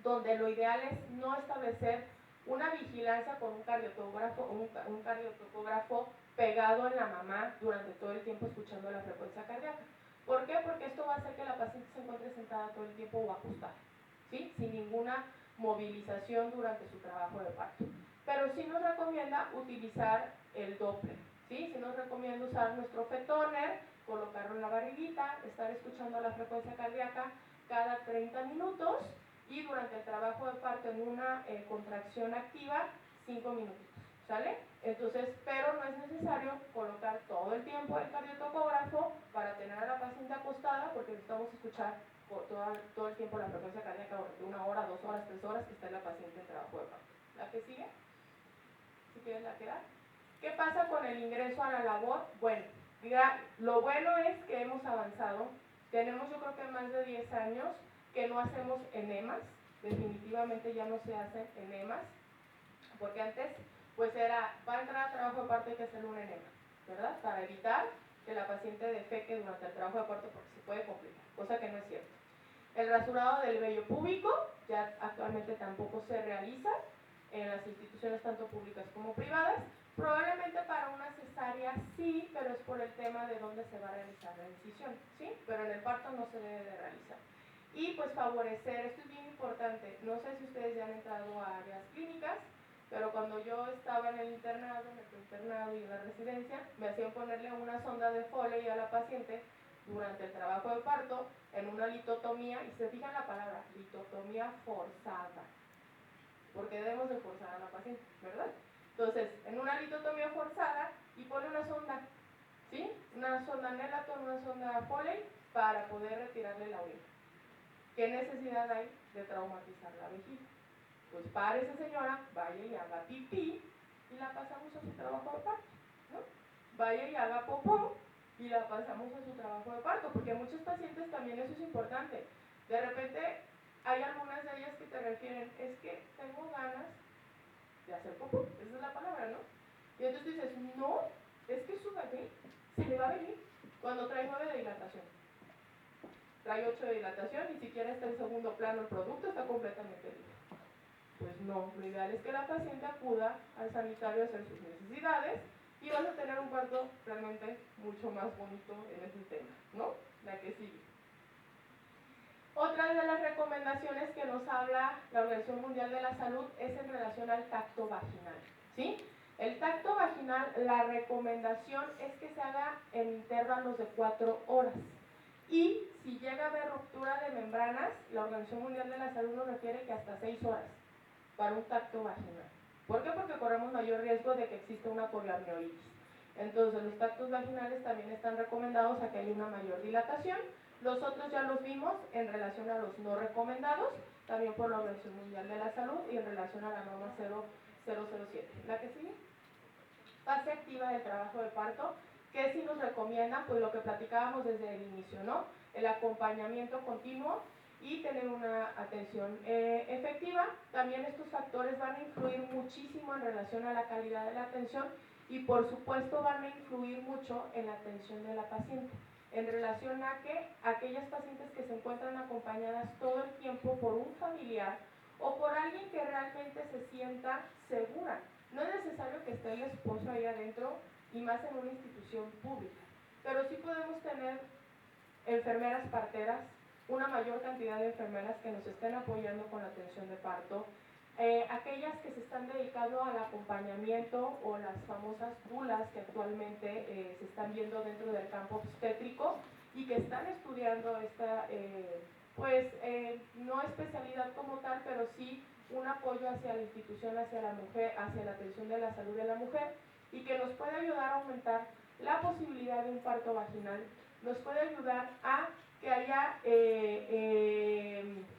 donde lo ideal es no establecer una vigilancia con un cardiotocógrafo pegado en la mamá durante todo el tiempo escuchando la frecuencia cardíaca. ¿Por qué? Porque esto va a hacer que la paciente se encuentre sentada todo el tiempo o acostada, ¿sí? Sin ninguna movilización durante su trabajo de parto. Pero sí nos recomienda utilizar el Doppler, ¿sí? Sí nos recomienda usar nuestro fetoner, colocarlo en la barriguita, estar escuchando la frecuencia cardíaca cada 30 minutos y durante el trabajo de parto en una contracción activa 5 minutos, ¿sale? Entonces, pero no es necesario colocar todo el tiempo el cardiotocógrafo para tener a la paciente acostada porque necesitamos escuchar todo el tiempo la frecuencia cardíaca durante 1 hora, 2 horas, 3 horas que está la paciente en trabajo de parto. ¿La que sigue? Si quieres la que da. ¿Qué pasa con el ingreso a la labor? Bueno, lo bueno es que hemos avanzado. Tenemos yo creo que más de 10 años que no hacemos enemas. Definitivamente ya no se hacen enemas. Porque antes, pues va a entrar a trabajo de parto y hay que hacerle un enema, ¿verdad? Para evitar que la paciente defeque durante el trabajo de parto porque se puede complicar, cosa que no es cierto. El rasurado del vello púbico ya actualmente tampoco se realiza en las instituciones tanto públicas como privadas. Probablemente para una cesárea sí, pero es por el tema de dónde se va a realizar la incisión, ¿sí? Pero en el parto no se debe de realizar. Y pues favorecer, esto es bien importante, no sé si ustedes ya han entrado a áreas clínicas, pero cuando yo estaba en el internado, en el preinternado y en la residencia, me hacían ponerle una sonda de Foley a la paciente durante el trabajo de parto en una litotomía, y se fijan la palabra, litotomía forzada, porque debemos de forzar a la paciente, ¿verdad? Entonces, en una litotomía forzada, y pone una sonda, ¿sí? Una sonda Nelaton, una sonda Foley, para poder retirarle la orina. ¿Qué necesidad hay de traumatizar la vejiga? Pues párese señora, vaya y haga pipí y la pasamos a su trabajo de parto, ¿no? Vaya y haga popó y la pasamos a su trabajo de parto, porque muchos pacientes también eso es importante. De repente hay algunas de ellas que te refieren, es que tengo ganas de hacer popó, esa es la palabra, ¿no? Y entonces dices, no, es que su bebé se le va a venir, cuando trae 9 de dilatación, trae 8 de dilatación, ni siquiera está en segundo plano el producto, está completamente libre. Pues no, lo ideal es que la paciente acuda al sanitario a hacer sus necesidades y vas a tener un parto realmente mucho más bonito en ese tema, ¿no? La que sigue. Otra de las recomendaciones que nos habla la Organización Mundial de la Salud es en relación al tacto vaginal, ¿sí? El tacto vaginal, la recomendación es que se haga en intervalos de 4 horas. Y si llega a haber ruptura de membranas, la Organización Mundial de la Salud nos refiere que hasta 6 horas para un tacto vaginal. ¿Por qué? Porque corremos mayor riesgo de que exista una poliamnionitis. Entonces, los tactos vaginales también están recomendados a que haya una mayor dilatación. Los otros ya los vimos en relación a los no recomendados, también por la Organización Mundial de la Salud y en relación a la norma 007. ¿La que sigue? Fase activa del trabajo de parto. ¿Qué sí nos recomienda? Pues lo que platicábamos desde el inicio, ¿no? El acompañamiento continuo y tener una atención efectiva. También estos factores van a influir muchísimo en relación a la calidad de la atención y por supuesto van a influir mucho en la atención de la paciente, en relación a que aquellas pacientes que se encuentran acompañadas todo el tiempo por un familiar o por alguien que realmente se sienta segura. No es necesario que esté el esposo ahí adentro y más en una institución pública, pero sí podemos tener enfermeras parteras, una mayor cantidad de enfermeras que nos estén apoyando con la atención de parto, aquellas que se están dedicando al acompañamiento o las famosas dulas que actualmente se están viendo dentro del campo obstétrico y que están estudiando esta, no especialidad como tal, pero sí un apoyo hacia la institución, hacia la mujer, hacia la atención de la salud de la mujer y que nos puede ayudar a aumentar la posibilidad de un parto vaginal, nos puede ayudar a que haya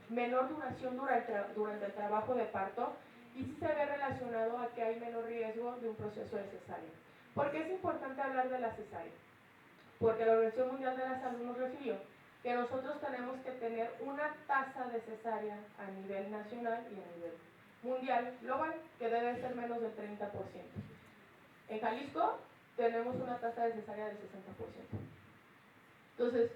menor duración durante el trabajo de parto y sí se ve relacionado a que hay menor riesgo de un proceso de cesárea. ¿Por qué es importante hablar de la cesárea? Porque la Organización Mundial de la Salud nos refirió que nosotros tenemos que tener una tasa de cesárea a nivel nacional y a nivel mundial global que debe ser menos del 30%. En Jalisco tenemos una tasa de cesárea del 60%. Entonces,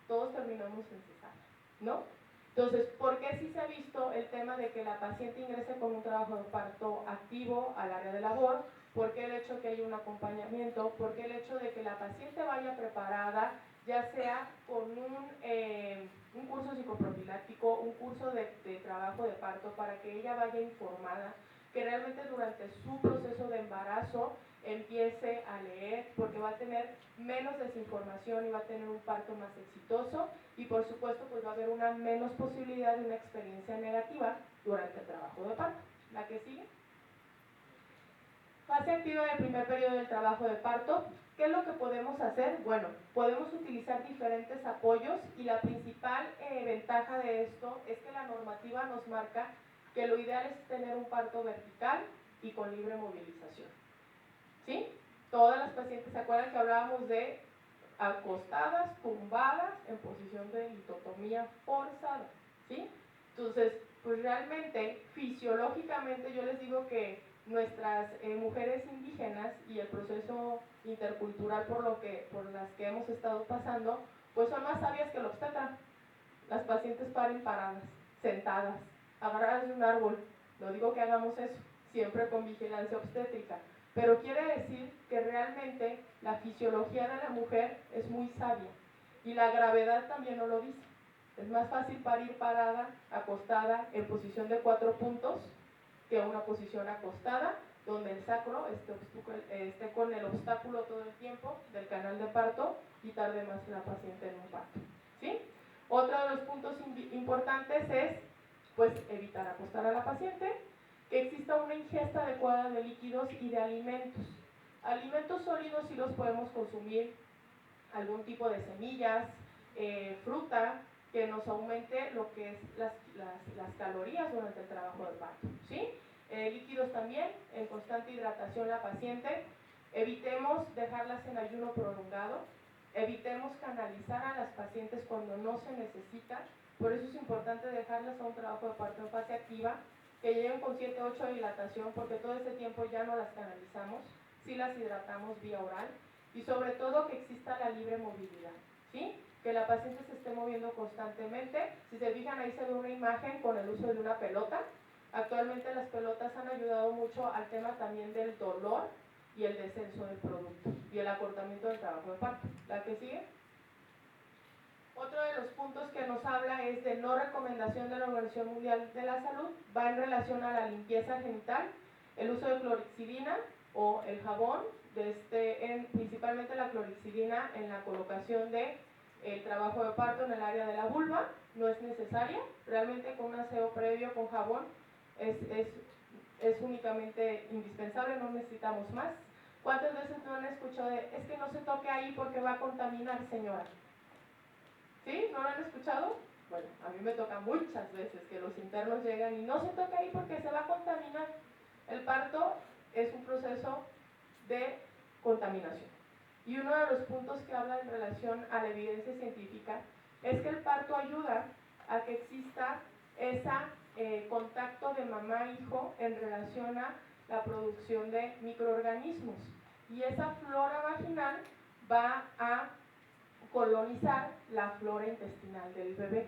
todos terminamos en cesárea, ¿no? Entonces, ¿por qué sí se ha visto el tema de que la paciente ingrese con un trabajo de parto activo al área de labor? ¿Por qué el hecho de que haya un acompañamiento? ¿Por qué el hecho de que la paciente vaya preparada, ya sea con un curso psicoprofiláctico, un curso de trabajo de parto, para que ella vaya informada, que realmente durante su proceso de embarazo empiece a leer, porque va a tener menos desinformación y va a tener un parto más exitoso y por supuesto pues va a haber una menos posibilidad de una experiencia negativa durante el trabajo de parto? ¿La que sigue? Fase activa del primer periodo del trabajo de parto. ¿Qué es lo que podemos hacer? Bueno, podemos utilizar diferentes apoyos y la principal ventaja de esto es que la normativa nos marca que lo ideal es tener un parto vertical y con libre movilización. ¿Sí? Todas las pacientes se acuerdan que hablábamos de acostadas, tumbadas, en posición de litotomía forzada, ¿sí? Entonces, pues realmente, fisiológicamente, yo les digo que nuestras mujeres indígenas y el proceso intercultural por las que hemos estado pasando, pues son más sabias que el obstetra. Las pacientes paren paradas, sentadas, agarradas de un árbol. No digo que hagamos eso, siempre con vigilancia obstétrica, pero quiere decir que realmente la fisiología de la mujer es muy sabia y la gravedad también nos lo dice. Es más fácil parir parada, acostada, en posición de 4 puntos, que una posición acostada, donde el sacro esté con el obstáculo todo el tiempo del canal de parto y tarde más la paciente en un parto, ¿sí? Otro de los puntos importantes es, pues, evitar acostar a la paciente, que exista una ingesta adecuada de líquidos y de alimentos. Alimentos sólidos sí los podemos consumir, algún tipo de semillas, fruta, que nos aumente lo que es las calorías durante el trabajo del parto, ¿sí? Líquidos también, en constante hidratación la paciente. Evitemos dejarlas en ayuno prolongado, evitemos canalizar a las pacientes cuando no se necesita, por eso es importante dejarlas a un trabajo de parto en fase activa, que lleguen con 7-8 de dilatación, porque todo ese tiempo ya no las canalizamos, sí las hidratamos vía oral, y sobre todo que exista la libre movilidad, ¿sí? Que la paciente se esté moviendo constantemente. Si se fijan, ahí se ve una imagen con el uso de una pelota. Actualmente las pelotas han ayudado mucho al tema también del dolor y el descenso del producto y el acortamiento del trabajo de parto. ¿La que sigue? Otro de los puntos que nos habla es de no recomendación de la Organización Mundial de la Salud, va en relación a la limpieza genital, el uso de clorexidina o el jabón, principalmente la clorexidina en la colocación de el trabajo de parto en el área de la vulva, no es necesaria, realmente con un aseo previo con jabón es únicamente indispensable, no necesitamos más. ¿Cuántas veces no han escuchado de, es que no se toque ahí porque va a contaminar, señora? ¿Sí? ¿No lo han escuchado? Bueno, a mí me toca muchas veces que los internos llegan y no se toca ahí porque se va a contaminar. El parto es un proceso de contaminación. Y uno de los puntos que habla en relación a la evidencia científica es que el parto ayuda a que exista ese contacto de mamá-hijo en relación a la producción de microorganismos. Y esa flora vaginal va a colonizar la flora intestinal del bebé.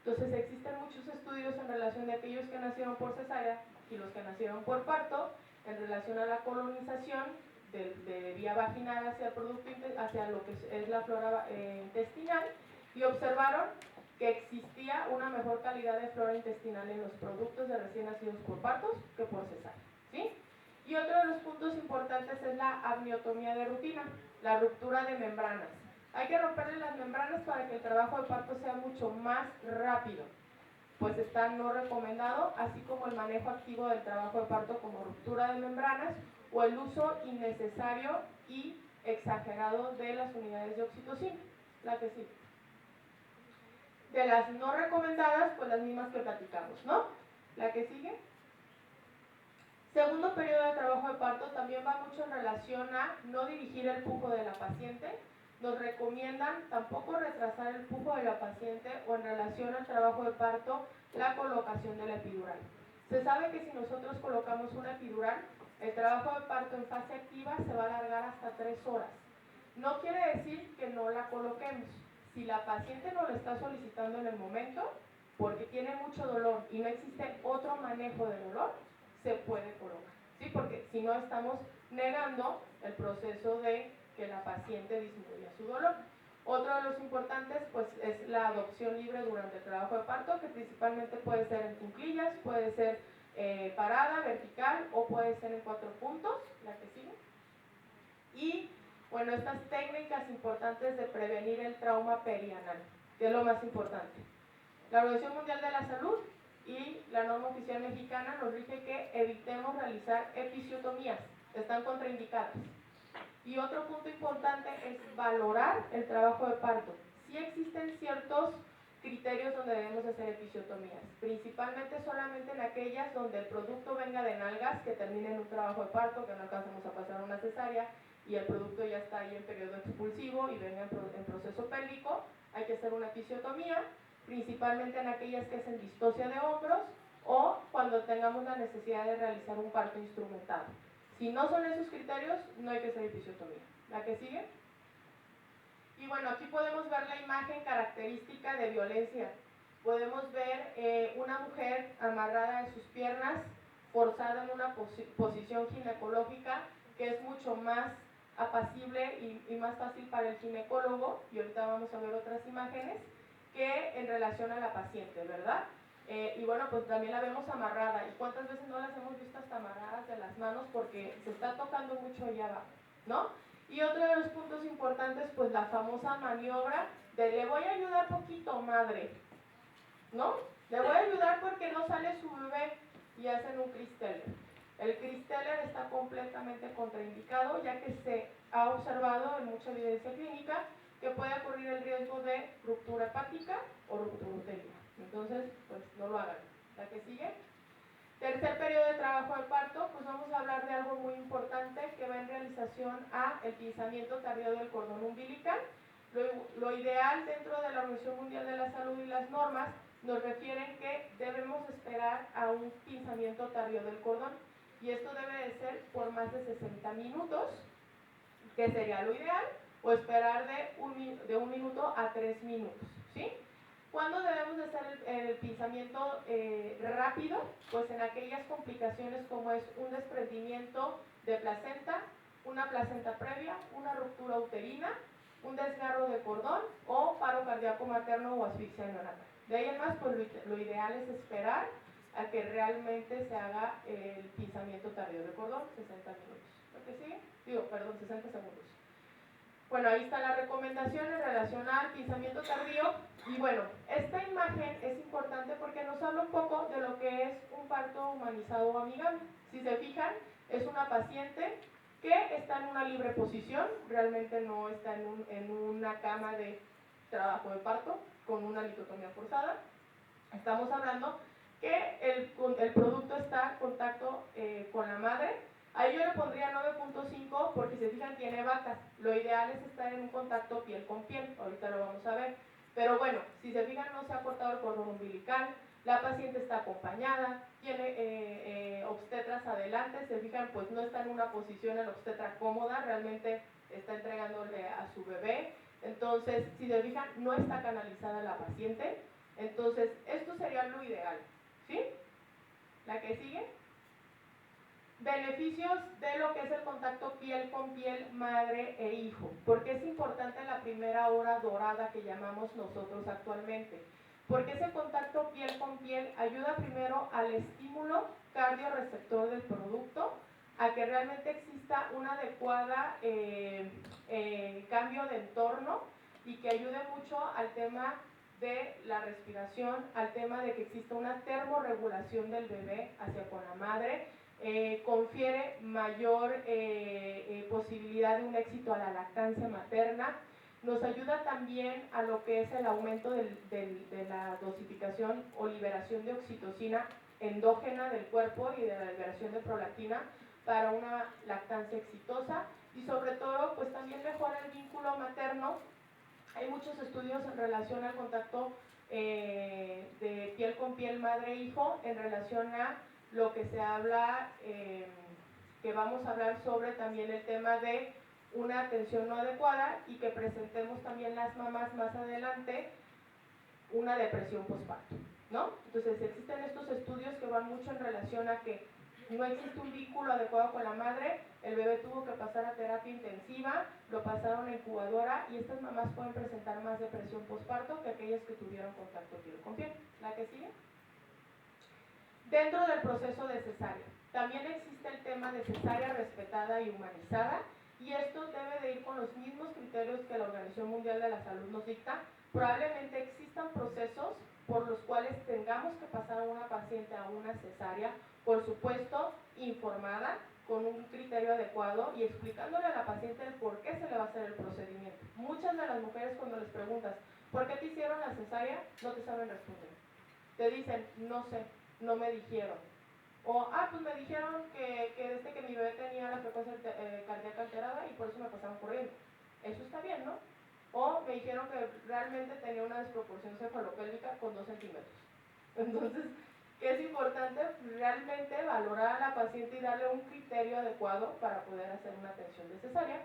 Entonces existen muchos estudios en relación de aquellos que nacieron por cesárea y los que nacieron por parto en relación a la colonización de vía vaginal hacia el producto, hacia lo que es la flora intestinal, y observaron que existía una mejor calidad de flora intestinal en los productos de recién nacidos por partos que por cesárea, ¿sí? Y otro de los puntos importantes es la amniotomía de rutina, la ruptura de membranas. Hay que romperle las membranas para que el trabajo de parto sea mucho más rápido, pues está no recomendado, así como el manejo activo del trabajo de parto como ruptura de membranas o el uso innecesario y exagerado de las unidades de oxitocina. La que sí. De las no recomendadas, pues las mismas que platicamos, ¿no? La que sigue. Segundo periodo de trabajo de parto también va mucho en relación a no dirigir el pujo de la paciente. Nos recomiendan tampoco retrasar el pujo de la paciente o en relación al trabajo de parto, la colocación de la epidural. Se sabe que si nosotros colocamos una epidural, el trabajo de parto en fase activa se va a alargar hasta 3 horas. No quiere decir que no la coloquemos. Si la paciente no lo está solicitando en el momento, porque tiene mucho dolor y no existe otro manejo de dolor, se puede colocar, ¿sí? Porque si no estamos negando el proceso de que la paciente disminuya su dolor. Otro de los importantes pues es la adopción libre durante el trabajo de parto, que principalmente puede ser en cuclillas, puede ser parada, vertical o puede ser en 4 puntos, la que sigue. Y bueno, estas técnicas importantes de prevenir el trauma perianal, que es lo más importante. La Organización Mundial de la Salud y la norma oficial mexicana nos rige que evitemos realizar episiotomías, están contraindicadas. Y otro punto importante es valorar el trabajo de parto. Sí existen ciertos criterios donde debemos hacer episiotomías, principalmente solamente en aquellas donde el producto venga de nalgas, que termine en un trabajo de parto, que no alcanzamos a pasar una cesárea y el producto ya está ahí en periodo expulsivo y venga en proceso pélvico, hay que hacer una episiotomía, principalmente en aquellas que es en distocia de hombros o cuando tengamos la necesidad de realizar un parto instrumentado. Si no son esos criterios, no hay que hacer episiotomía. ¿La que sigue? Y bueno, aquí podemos ver la imagen característica de violencia. Podemos ver una mujer amarrada en sus piernas, forzada en una posición ginecológica que es mucho más apacible y más fácil para el ginecólogo, y ahorita vamos a ver otras imágenes, que en relación a la paciente, ¿verdad? Y bueno, pues también la vemos amarrada. ¿Y cuántas veces no las hemos visto hasta amarradas de las manos porque se está tocando mucho allá abajo, ¿no? Y otro de los puntos importantes, pues la famosa maniobra de le voy a ayudar poquito, madre, ¿no? Le voy a ayudar porque no sale su bebé y hacen un Christeller. El Christeller está completamente contraindicado, ya que se ha observado en mucha evidencia clínica que puede ocurrir el riesgo de ruptura hepática o ruptura uterina. Entonces, pues no lo hagan. ¿La que sigue? Tercer periodo de trabajo de parto, pues vamos a hablar de algo muy importante que va en realización a el pinzamiento tardío del cordón umbilical. Lo ideal dentro de la Organización Mundial de la Salud y las normas nos refieren que debemos esperar a un pinzamiento tardío del cordón, y esto debe de ser por más de 60 minutos que sería lo ideal, o esperar de 1 minuto a 3 minutos, ¿sí? ¿Cuándo debemos de hacer el pinzamiento rápido? Pues en aquellas complicaciones como es un desprendimiento de placenta, una placenta previa, una ruptura uterina, un desgarro de cordón o paro cardíaco materno o asfixia neonatal. De ahí en más, pues lo ideal es esperar a que realmente se haga el pinzamiento tardío de cordón, 60 minutos. ¿Lo que sigue? 60 segundos. Bueno, ahí está la recomendación en relación al pinzamiento tardío. Y bueno, esta imagen es importante porque nos habla un poco de lo que es un parto humanizado o amigable. Si se fijan, es una paciente que está en una libre posición, realmente no está en una cama de trabajo de parto con una litotomía forzada. Estamos hablando que el producto está en contacto con la madre. Ahí yo le pondría 9.5 porque si se fijan tiene batas. Lo ideal es estar en un contacto piel con piel, ahorita lo vamos a ver. Pero bueno, si se fijan no se ha cortado el cordón umbilical, la paciente está acompañada, tiene obstetras adelante, se fijan pues no está en una posición el obstetra cómoda, realmente está entregándole a su bebé. Entonces, si se fijan, no está canalizada la paciente. Entonces, esto sería lo ideal, ¿sí? La que sigue. Beneficios de lo que es el contacto piel con piel, madre e hijo. Porque es importante la primera hora dorada que llamamos nosotros actualmente. Porque ese contacto piel con piel ayuda primero al estímulo cardiorreceptor del producto, a que realmente exista una adecuada cambio de entorno y que ayude mucho al tema de la respiración, al tema de que exista una termorregulación del bebé hacia con la madre, confiere mayor posibilidad de un éxito a la lactancia materna, nos ayuda también a lo que es el aumento de la dosificación o liberación de oxitocina endógena del cuerpo y de la liberación de prolactina para una lactancia exitosa y sobre todo pues también mejora el vínculo materno. Hay muchos estudios en relación al contacto de piel con piel madre-hijo en relación a lo que se habla, que vamos a hablar sobre también el tema de una atención no adecuada y que presentemos también las mamás más adelante una depresión postparto, ¿no? Entonces existen estos estudios que van mucho en relación a que no existe un vínculo adecuado con la madre, el bebé tuvo que pasar a terapia intensiva, lo pasaron a incubadora y estas mamás pueden presentar más depresión postparto que aquellas que tuvieron contacto piel con piel. ¿La que sigue? Dentro del proceso de cesárea, también existe el tema de cesárea respetada y humanizada, y esto debe de ir con los mismos criterios que la Organización Mundial de la Salud nos dicta. Probablemente existan procesos por los cuales tengamos que pasar a una paciente a una cesárea, por supuesto informada, con un criterio adecuado y explicándole a la paciente el por qué se le va a hacer el procedimiento. Muchas de las mujeres cuando les preguntas, ¿por qué te hicieron la cesárea? No te saben responder. Te dicen, no sé, no me dijeron. O, pues me dijeron que desde que mi bebé tenía la frecuencia cardíaca alterada y por eso me pasaron corriendo. Eso está bien, ¿no? O me dijeron que realmente tenía una desproporción cefalopélvica con 2 centímetros. Entonces, es importante realmente valorar a la paciente y darle un criterio adecuado para poder hacer una atención de cesárea.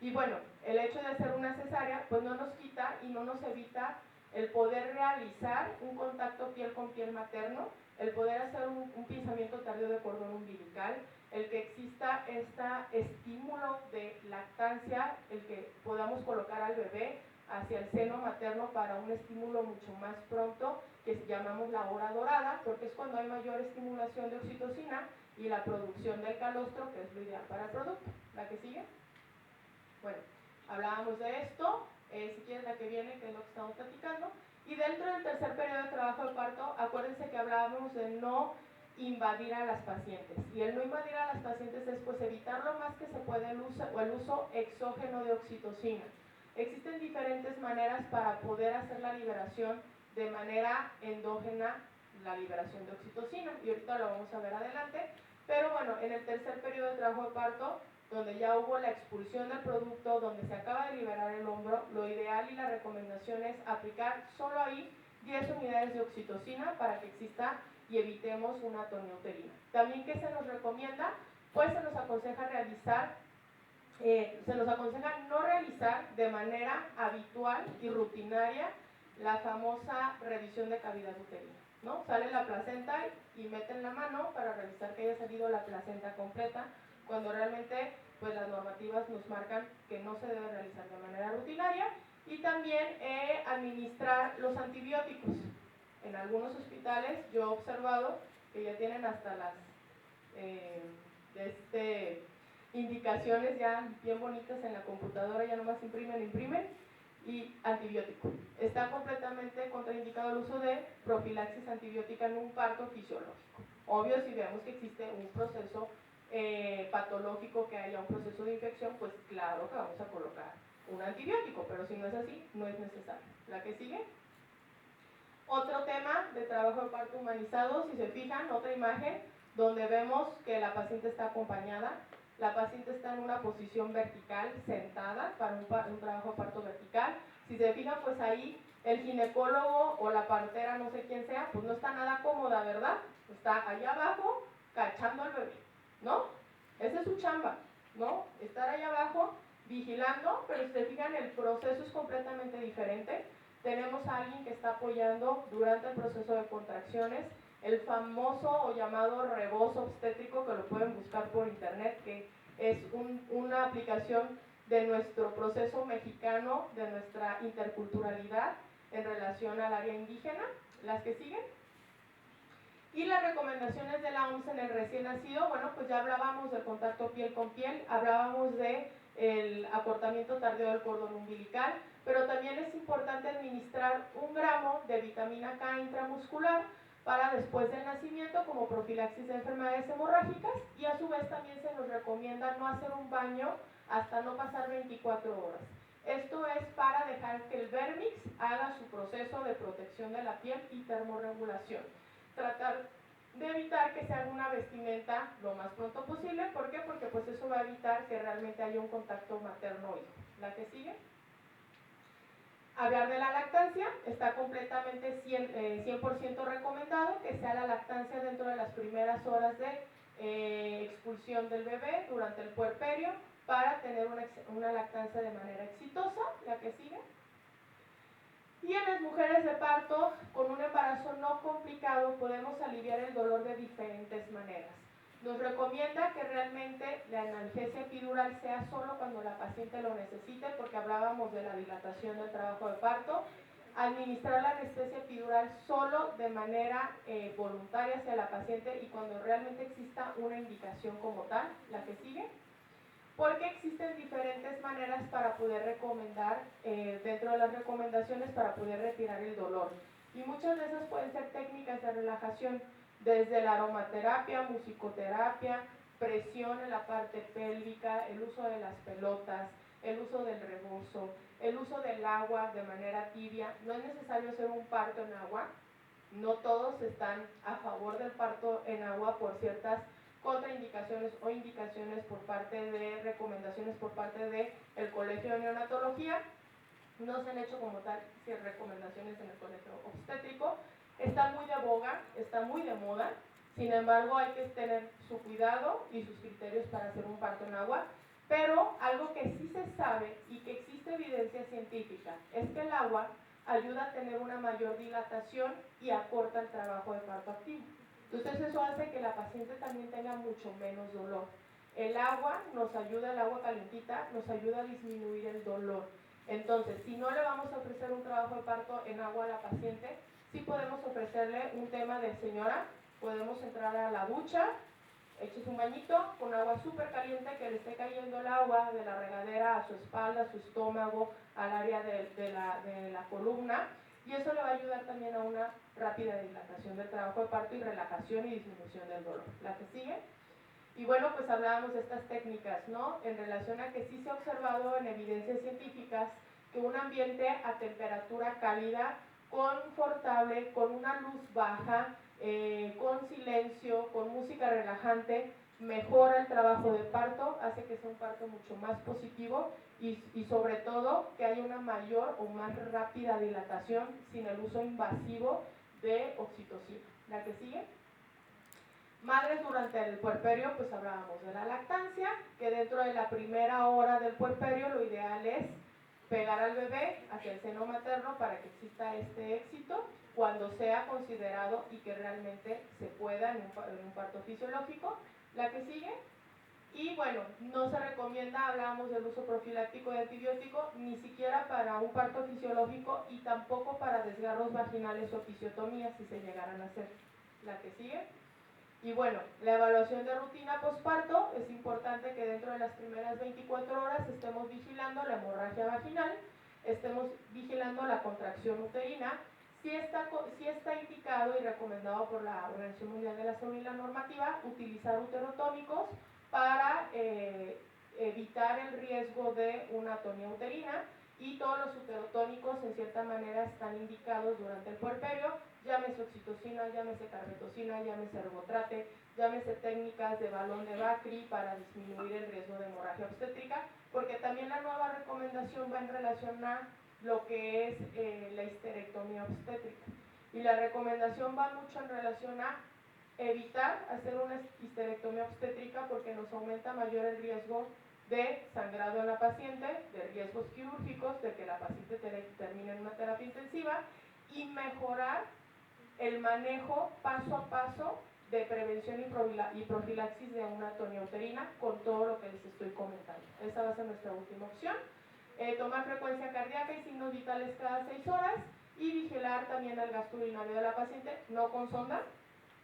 Y bueno, el hecho de hacer una cesárea, pues no nos quita y no nos evita el poder realizar un contacto piel con piel materno, el poder hacer un pinzamiento tardío de cordón umbilical, el que exista este estímulo de lactancia, el que podamos colocar al bebé hacia el seno materno para un estímulo mucho más pronto, que llamamos la hora dorada, porque es cuando hay mayor estimulación de oxitocina y la producción del calostro, que es lo ideal para el producto. ¿La que sigue? Bueno, hablábamos de esto, si quieren la que viene, que es lo que estamos platicando. Y dentro del tercer periodo de trabajo de parto, acuérdense que hablábamos de no invadir a las pacientes. Y el no invadir a las pacientes es pues evitar lo más que se puede el uso exógeno de oxitocina. Existen diferentes maneras para poder hacer la liberación de manera endógena, la liberación de oxitocina, y ahorita lo vamos a ver adelante. Pero bueno, en el tercer periodo de trabajo de parto, donde ya hubo la expulsión del producto, donde se acaba de liberar el hombro, lo ideal y la recomendación es aplicar solo ahí 10 unidades de oxitocina para que exista y evitemos una atonía uterina. También, ¿qué se nos recomienda? Pues se nos aconseja realizar se nos aconseja no realizar de manera habitual y rutinaria la famosa revisión de cavidad uterina, ¿no? Sale la placenta y meten la mano para revisar que haya salido la placenta completa, cuando realmente pues las normativas nos marcan que no se debe realizar de manera rutinaria. Y también administrar los antibióticos. En algunos hospitales yo he observado que ya tienen hasta las indicaciones ya bien bonitas en la computadora, ya nomás imprimen y antibiótico. Está completamente contraindicado el uso de profilaxis antibiótica en un parto fisiológico. Obvio, si vemos que existe un proceso patológico, que haya un proceso de infección, pues claro que vamos a colocar un antibiótico, pero si no es así, no es necesario. ¿La que sigue? Otro tema de trabajo de parto humanizado, si se fijan, otra imagen donde vemos que la paciente está acompañada. La paciente está en una posición vertical, sentada, para un trabajo de parto vertical. Si se fijan, pues ahí el ginecólogo o la partera, no sé quién sea, pues no está nada cómoda, ¿verdad? Está allá abajo cachando al bebé, ¿no? Esa es su chamba, ¿no? Estar allá abajo vigilando, pero si se fijan, el proceso es completamente diferente. Tenemos a alguien que está apoyando durante el proceso de contracciones, el famoso o llamado rebozo obstétrico, que lo pueden buscar por internet, que es una aplicación de nuestro proceso mexicano, de nuestra interculturalidad en relación al área indígena. Las que siguen. Y las recomendaciones de la OMS en el recién nacido, bueno, pues ya hablábamos del contacto piel con piel, hablábamos del acortamiento tardío del cordón umbilical, pero también es importante administrar 1 gramo de vitamina K intramuscular para después del nacimiento como profilaxis de enfermedades hemorrágicas, y a su vez también se nos recomienda no hacer un baño hasta no pasar 24 horas. Esto es para dejar que el Vermix haga su proceso de protección de la piel y termorregulación. Tratar de evitar que se haga una vestimenta lo más pronto posible. ¿Por qué? Porque pues eso va a evitar que realmente haya un contacto materno-hijo. ¿La que sigue? Hablar de la lactancia, está completamente 100% recomendado que sea la lactancia dentro de las primeras horas de expulsión del bebé durante el puerperio para tener una lactancia de manera exitosa. La que sigue. Y en las mujeres de parto con un embarazo no complicado podemos aliviar el dolor de diferentes maneras. Nos recomienda que realmente la analgesia epidural sea solo cuando la paciente lo necesite, porque hablábamos de la dilatación del trabajo de parto. Administrar la anestesia epidural solo de manera voluntaria hacia la paciente y cuando realmente exista una indicación como tal. La que sigue. Porque existen diferentes maneras para poder recomendar, dentro de las recomendaciones, para poder retirar el dolor. Y muchas de esas pueden ser técnicas de relajación, desde la aromaterapia, musicoterapia, presión en la parte pélvica, el uso de las pelotas, el uso del rebozo, el uso del agua de manera tibia. No es necesario hacer un parto en agua, no todos están a favor del parto en agua por ciertas contraindicaciones o indicaciones por parte de recomendaciones por parte del Colegio de Neonatología. No se han hecho como tal recomendaciones en el Colegio Obstétrico. Está muy de boga, está muy de moda, sin embargo hay que tener su cuidado y sus criterios para hacer un parto en agua. Pero algo que sí se sabe y que existe evidencia científica es que el agua ayuda a tener una mayor dilatación y acorta el trabajo de parto activo. Entonces eso hace que la paciente también tenga mucho menos dolor. El agua nos ayuda, el agua calientita nos ayuda a disminuir el dolor. Entonces, si no le vamos a ofrecer un trabajo de parto en agua a la paciente, sí podemos ofrecerle un tema de señora, podemos entrar a la ducha, eches un bañito con agua súper caliente, que le esté cayendo el agua de la regadera a su espalda, a su estómago, al área de la columna, y eso le va a ayudar también a una rápida dilatación del trabajo de parto y relajación y disminución del dolor. ¿La que sigue? Y bueno, pues hablábamos de estas técnicas, ¿no? En relación a que sí se ha observado en evidencias científicas que un ambiente a temperatura cálida, confortable, con una luz baja, con silencio, con música relajante, mejora el trabajo de parto, hace que sea un parto mucho más positivo y sobre todo que haya una mayor o más rápida dilatación sin el uso invasivo de oxitocina. ¿La que sigue? Madres durante el puerperio, pues hablábamos de la lactancia, que dentro de la primera hora del puerperio lo ideal es pegar al bebé hacia el seno materno para que exista este éxito cuando sea considerado y que realmente se pueda en un parto fisiológico. La que sigue. Y bueno, no se recomienda, hablábamos del uso profiláctico de antibiótico, ni siquiera para un parto fisiológico y tampoco para desgarros vaginales o episiotomías si se llegaran a hacer. La que sigue. Y bueno, la evaluación de rutina posparto, es importante que dentro de las primeras 24 horas estemos vigilando la hemorragia vaginal, estemos vigilando la contracción uterina, si está indicado y recomendado por la Organización Mundial de la Salud y la normativa, utilizar uterotónicos para evitar el riesgo de una atonía uterina, y todos los uterotónicos en cierta manera están indicados durante el puerperio, llámese oxitocina, llámese carbetocina, llámese ergotrate, llámese técnicas de balón de Bacri para disminuir el riesgo de hemorragia obstétrica, porque también la nueva recomendación va en relación a lo que es la histerectomía obstétrica, y la recomendación va mucho en relación a evitar hacer una histerectomía obstétrica porque nos aumenta mayor el riesgo de sangrado en la paciente, de riesgos quirúrgicos, de que la paciente termine en una terapia intensiva, y mejorar el manejo paso a paso de prevención y profilaxis de una atonía uterina con todo lo que les estoy comentando. Esa va a ser nuestra última opción. Tomar frecuencia cardíaca y signos vitales cada 6 horas y vigilar también el gasto urinario de la paciente, no con sonda.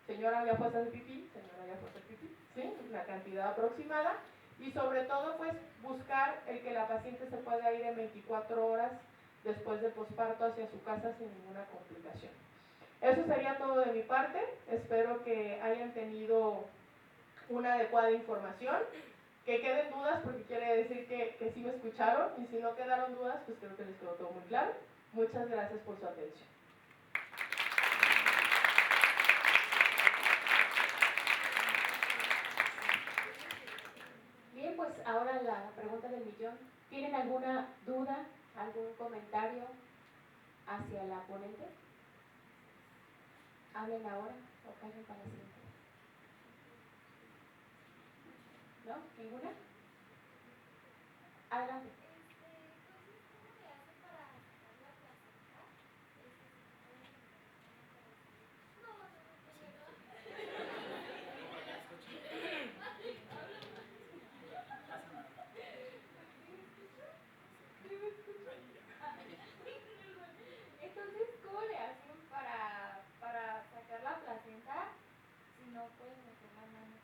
Señora, ya fue a hacer pipí, señora, ya fue a hacer pipí, ¿sí? La cantidad aproximada, y sobre todo pues buscar el que la paciente se pueda ir en 24 horas después del posparto hacia su casa sin ninguna complicación. Eso sería todo de mi parte, espero que hayan tenido una adecuada información, que queden dudas porque quiere decir que sí me escucharon, y si no quedaron dudas pues creo que les quedó todo muy claro. Muchas gracias por su atención. Bien, pues ahora la pregunta del millón. ¿Tienen alguna duda, algún comentario hacia la ponente? Hablen ahora o callen para siempre. ¿No? ¿Ninguna? Adelante. Entonces, ¿cómo le hacen para sacar la placenta si no pueden meter la mano?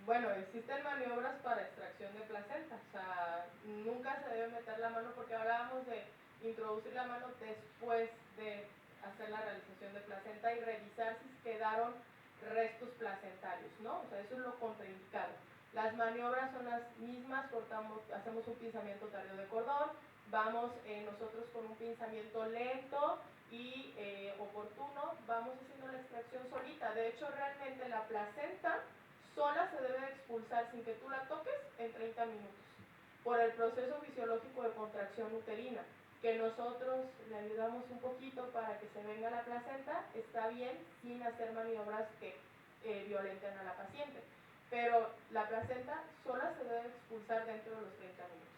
Bueno, existen maniobras para extracción de placenta, o sea, nunca se debe meter la mano porque hablábamos de introducir la mano después de hacer la realización de placenta y revisar si quedaron restos placentarios, ¿no? O sea, eso es lo contraindicado. Las maniobras son las mismas, hacemos un pinzamiento tardío de cordón, vamos nosotros con un pinzamiento lento y oportuno, vamos haciendo la extracción solita. De hecho, realmente la placenta sola se debe expulsar sin que tú la toques en 30 minutos, por el proceso fisiológico de contracción uterina, que nosotros le ayudamos un poquito para que se venga la placenta, está bien, sin hacer maniobras que violenten a la paciente, pero la placenta sola se debe expulsar dentro de los 30 minutos.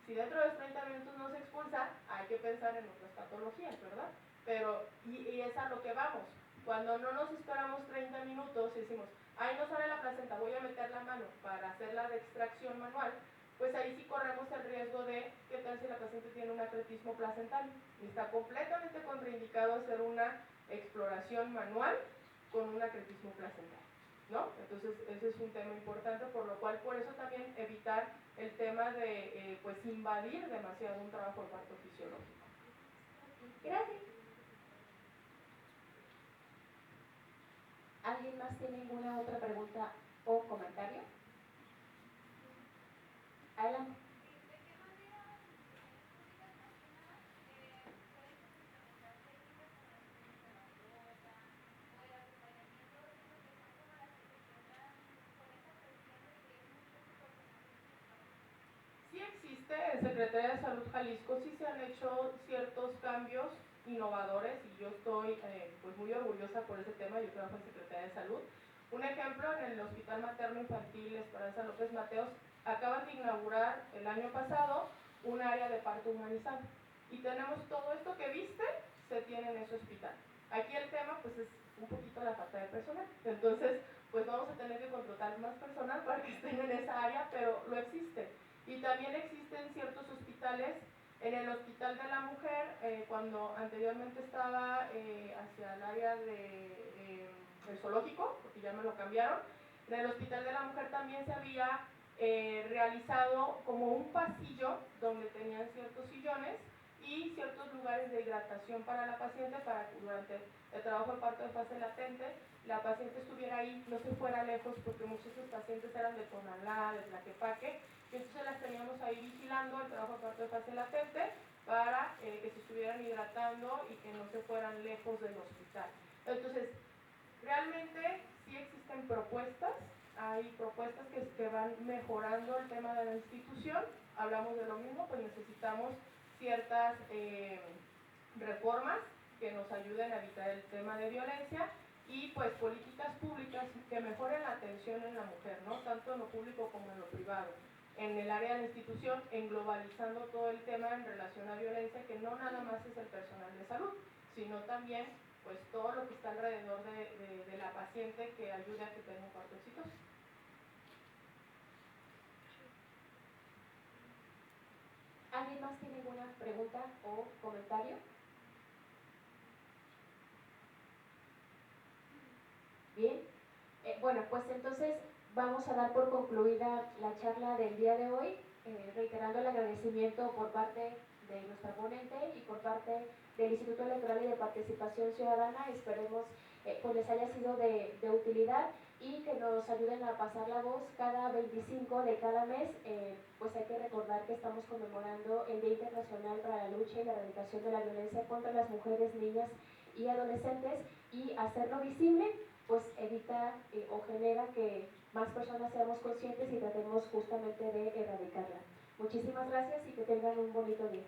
Si dentro de los 30 minutos no se expulsa, hay que pensar en otras patologías, ¿verdad? Pero, y es a lo que vamos, cuando no nos esperamos 30 minutos y decimos, ahí no sale la placenta, voy a meter la mano para hacer la de extracción manual, pues ahí sí corremos el riesgo de qué tal si la paciente tiene un acretismo placentario, y está completamente contraindicado hacer una exploración manual con un acretismo placentario, ¿no? Entonces ese es un tema importante, por lo cual por eso también evitar el tema de pues invadir demasiado un trabajo de parto fisiológico. Gracias. ¿Alguien más tiene alguna otra pregunta o comentario? Adelante. Sí existe, en Secretaría de Salud Jalisco sí se han hecho ciertos cambios innovadores y yo estoy pues muy orgullosa por ese tema. Yo trabajo en Secretaría de Salud, Un ejemplo, en el Hospital Materno Infantil Esperanza López Mateos, acaban de inaugurar el año pasado un área de parto humanizado. Y tenemos todo esto que viste, se tiene en ese hospital. Aquí el tema pues es un poquito la falta de personal. Entonces, pues vamos a tener que contratar más personal para que estén en esa área, pero lo existe. Y también existen ciertos hospitales. En el Hospital de la Mujer, cuando anteriormente estaba hacia el área del zoológico, porque ya me lo cambiaron, en el Hospital de la Mujer también se había realizado como un pasillo donde tenían ciertos sillones y ciertos lugares de hidratación para la paciente, para que durante el trabajo de parto de fase latente la paciente estuviera ahí, no se fuera lejos, porque muchos de sus pacientes eran de Tonalá, de Tlaquepaque, y entonces las teníamos ahí vigilando el trabajo de parto de fase latente para que se estuvieran hidratando y que no se fueran lejos del hospital. Entonces, realmente sí existen propuestas, hay propuestas que van mejorando el tema de la institución. Hablamos de lo mismo, pues necesitamos ciertas reformas que nos ayuden a evitar el tema de violencia y pues políticas públicas que mejoren la atención en la mujer, ¿no? Tanto en lo público como en lo privado, en el área de la institución, en globalizando todo el tema en relación a violencia, que no nada más es el personal de salud, sino también pues todo lo que está alrededor de la paciente, que ayude a que tenga un parto exitoso. ¿Alguien más tiene alguna pregunta o comentario? Bien, bueno, pues entonces vamos a dar por concluida la charla del día de hoy, reiterando el agradecimiento por parte de nuestra ponente y por parte del Instituto Electoral y de Participación Ciudadana. Esperemos pues les haya sido de utilidad y que nos ayuden a pasar la voz cada 25 de cada mes. Pues hay que recordar que estamos conmemorando el Día Internacional para la Lucha y la Erradicación de la Violencia contra las Mujeres, Niñas y Adolescentes, y hacerlo visible pues evita o genera que más personas seamos conscientes y tratemos justamente de erradicarla. Muchísimas gracias y que tengan un bonito día.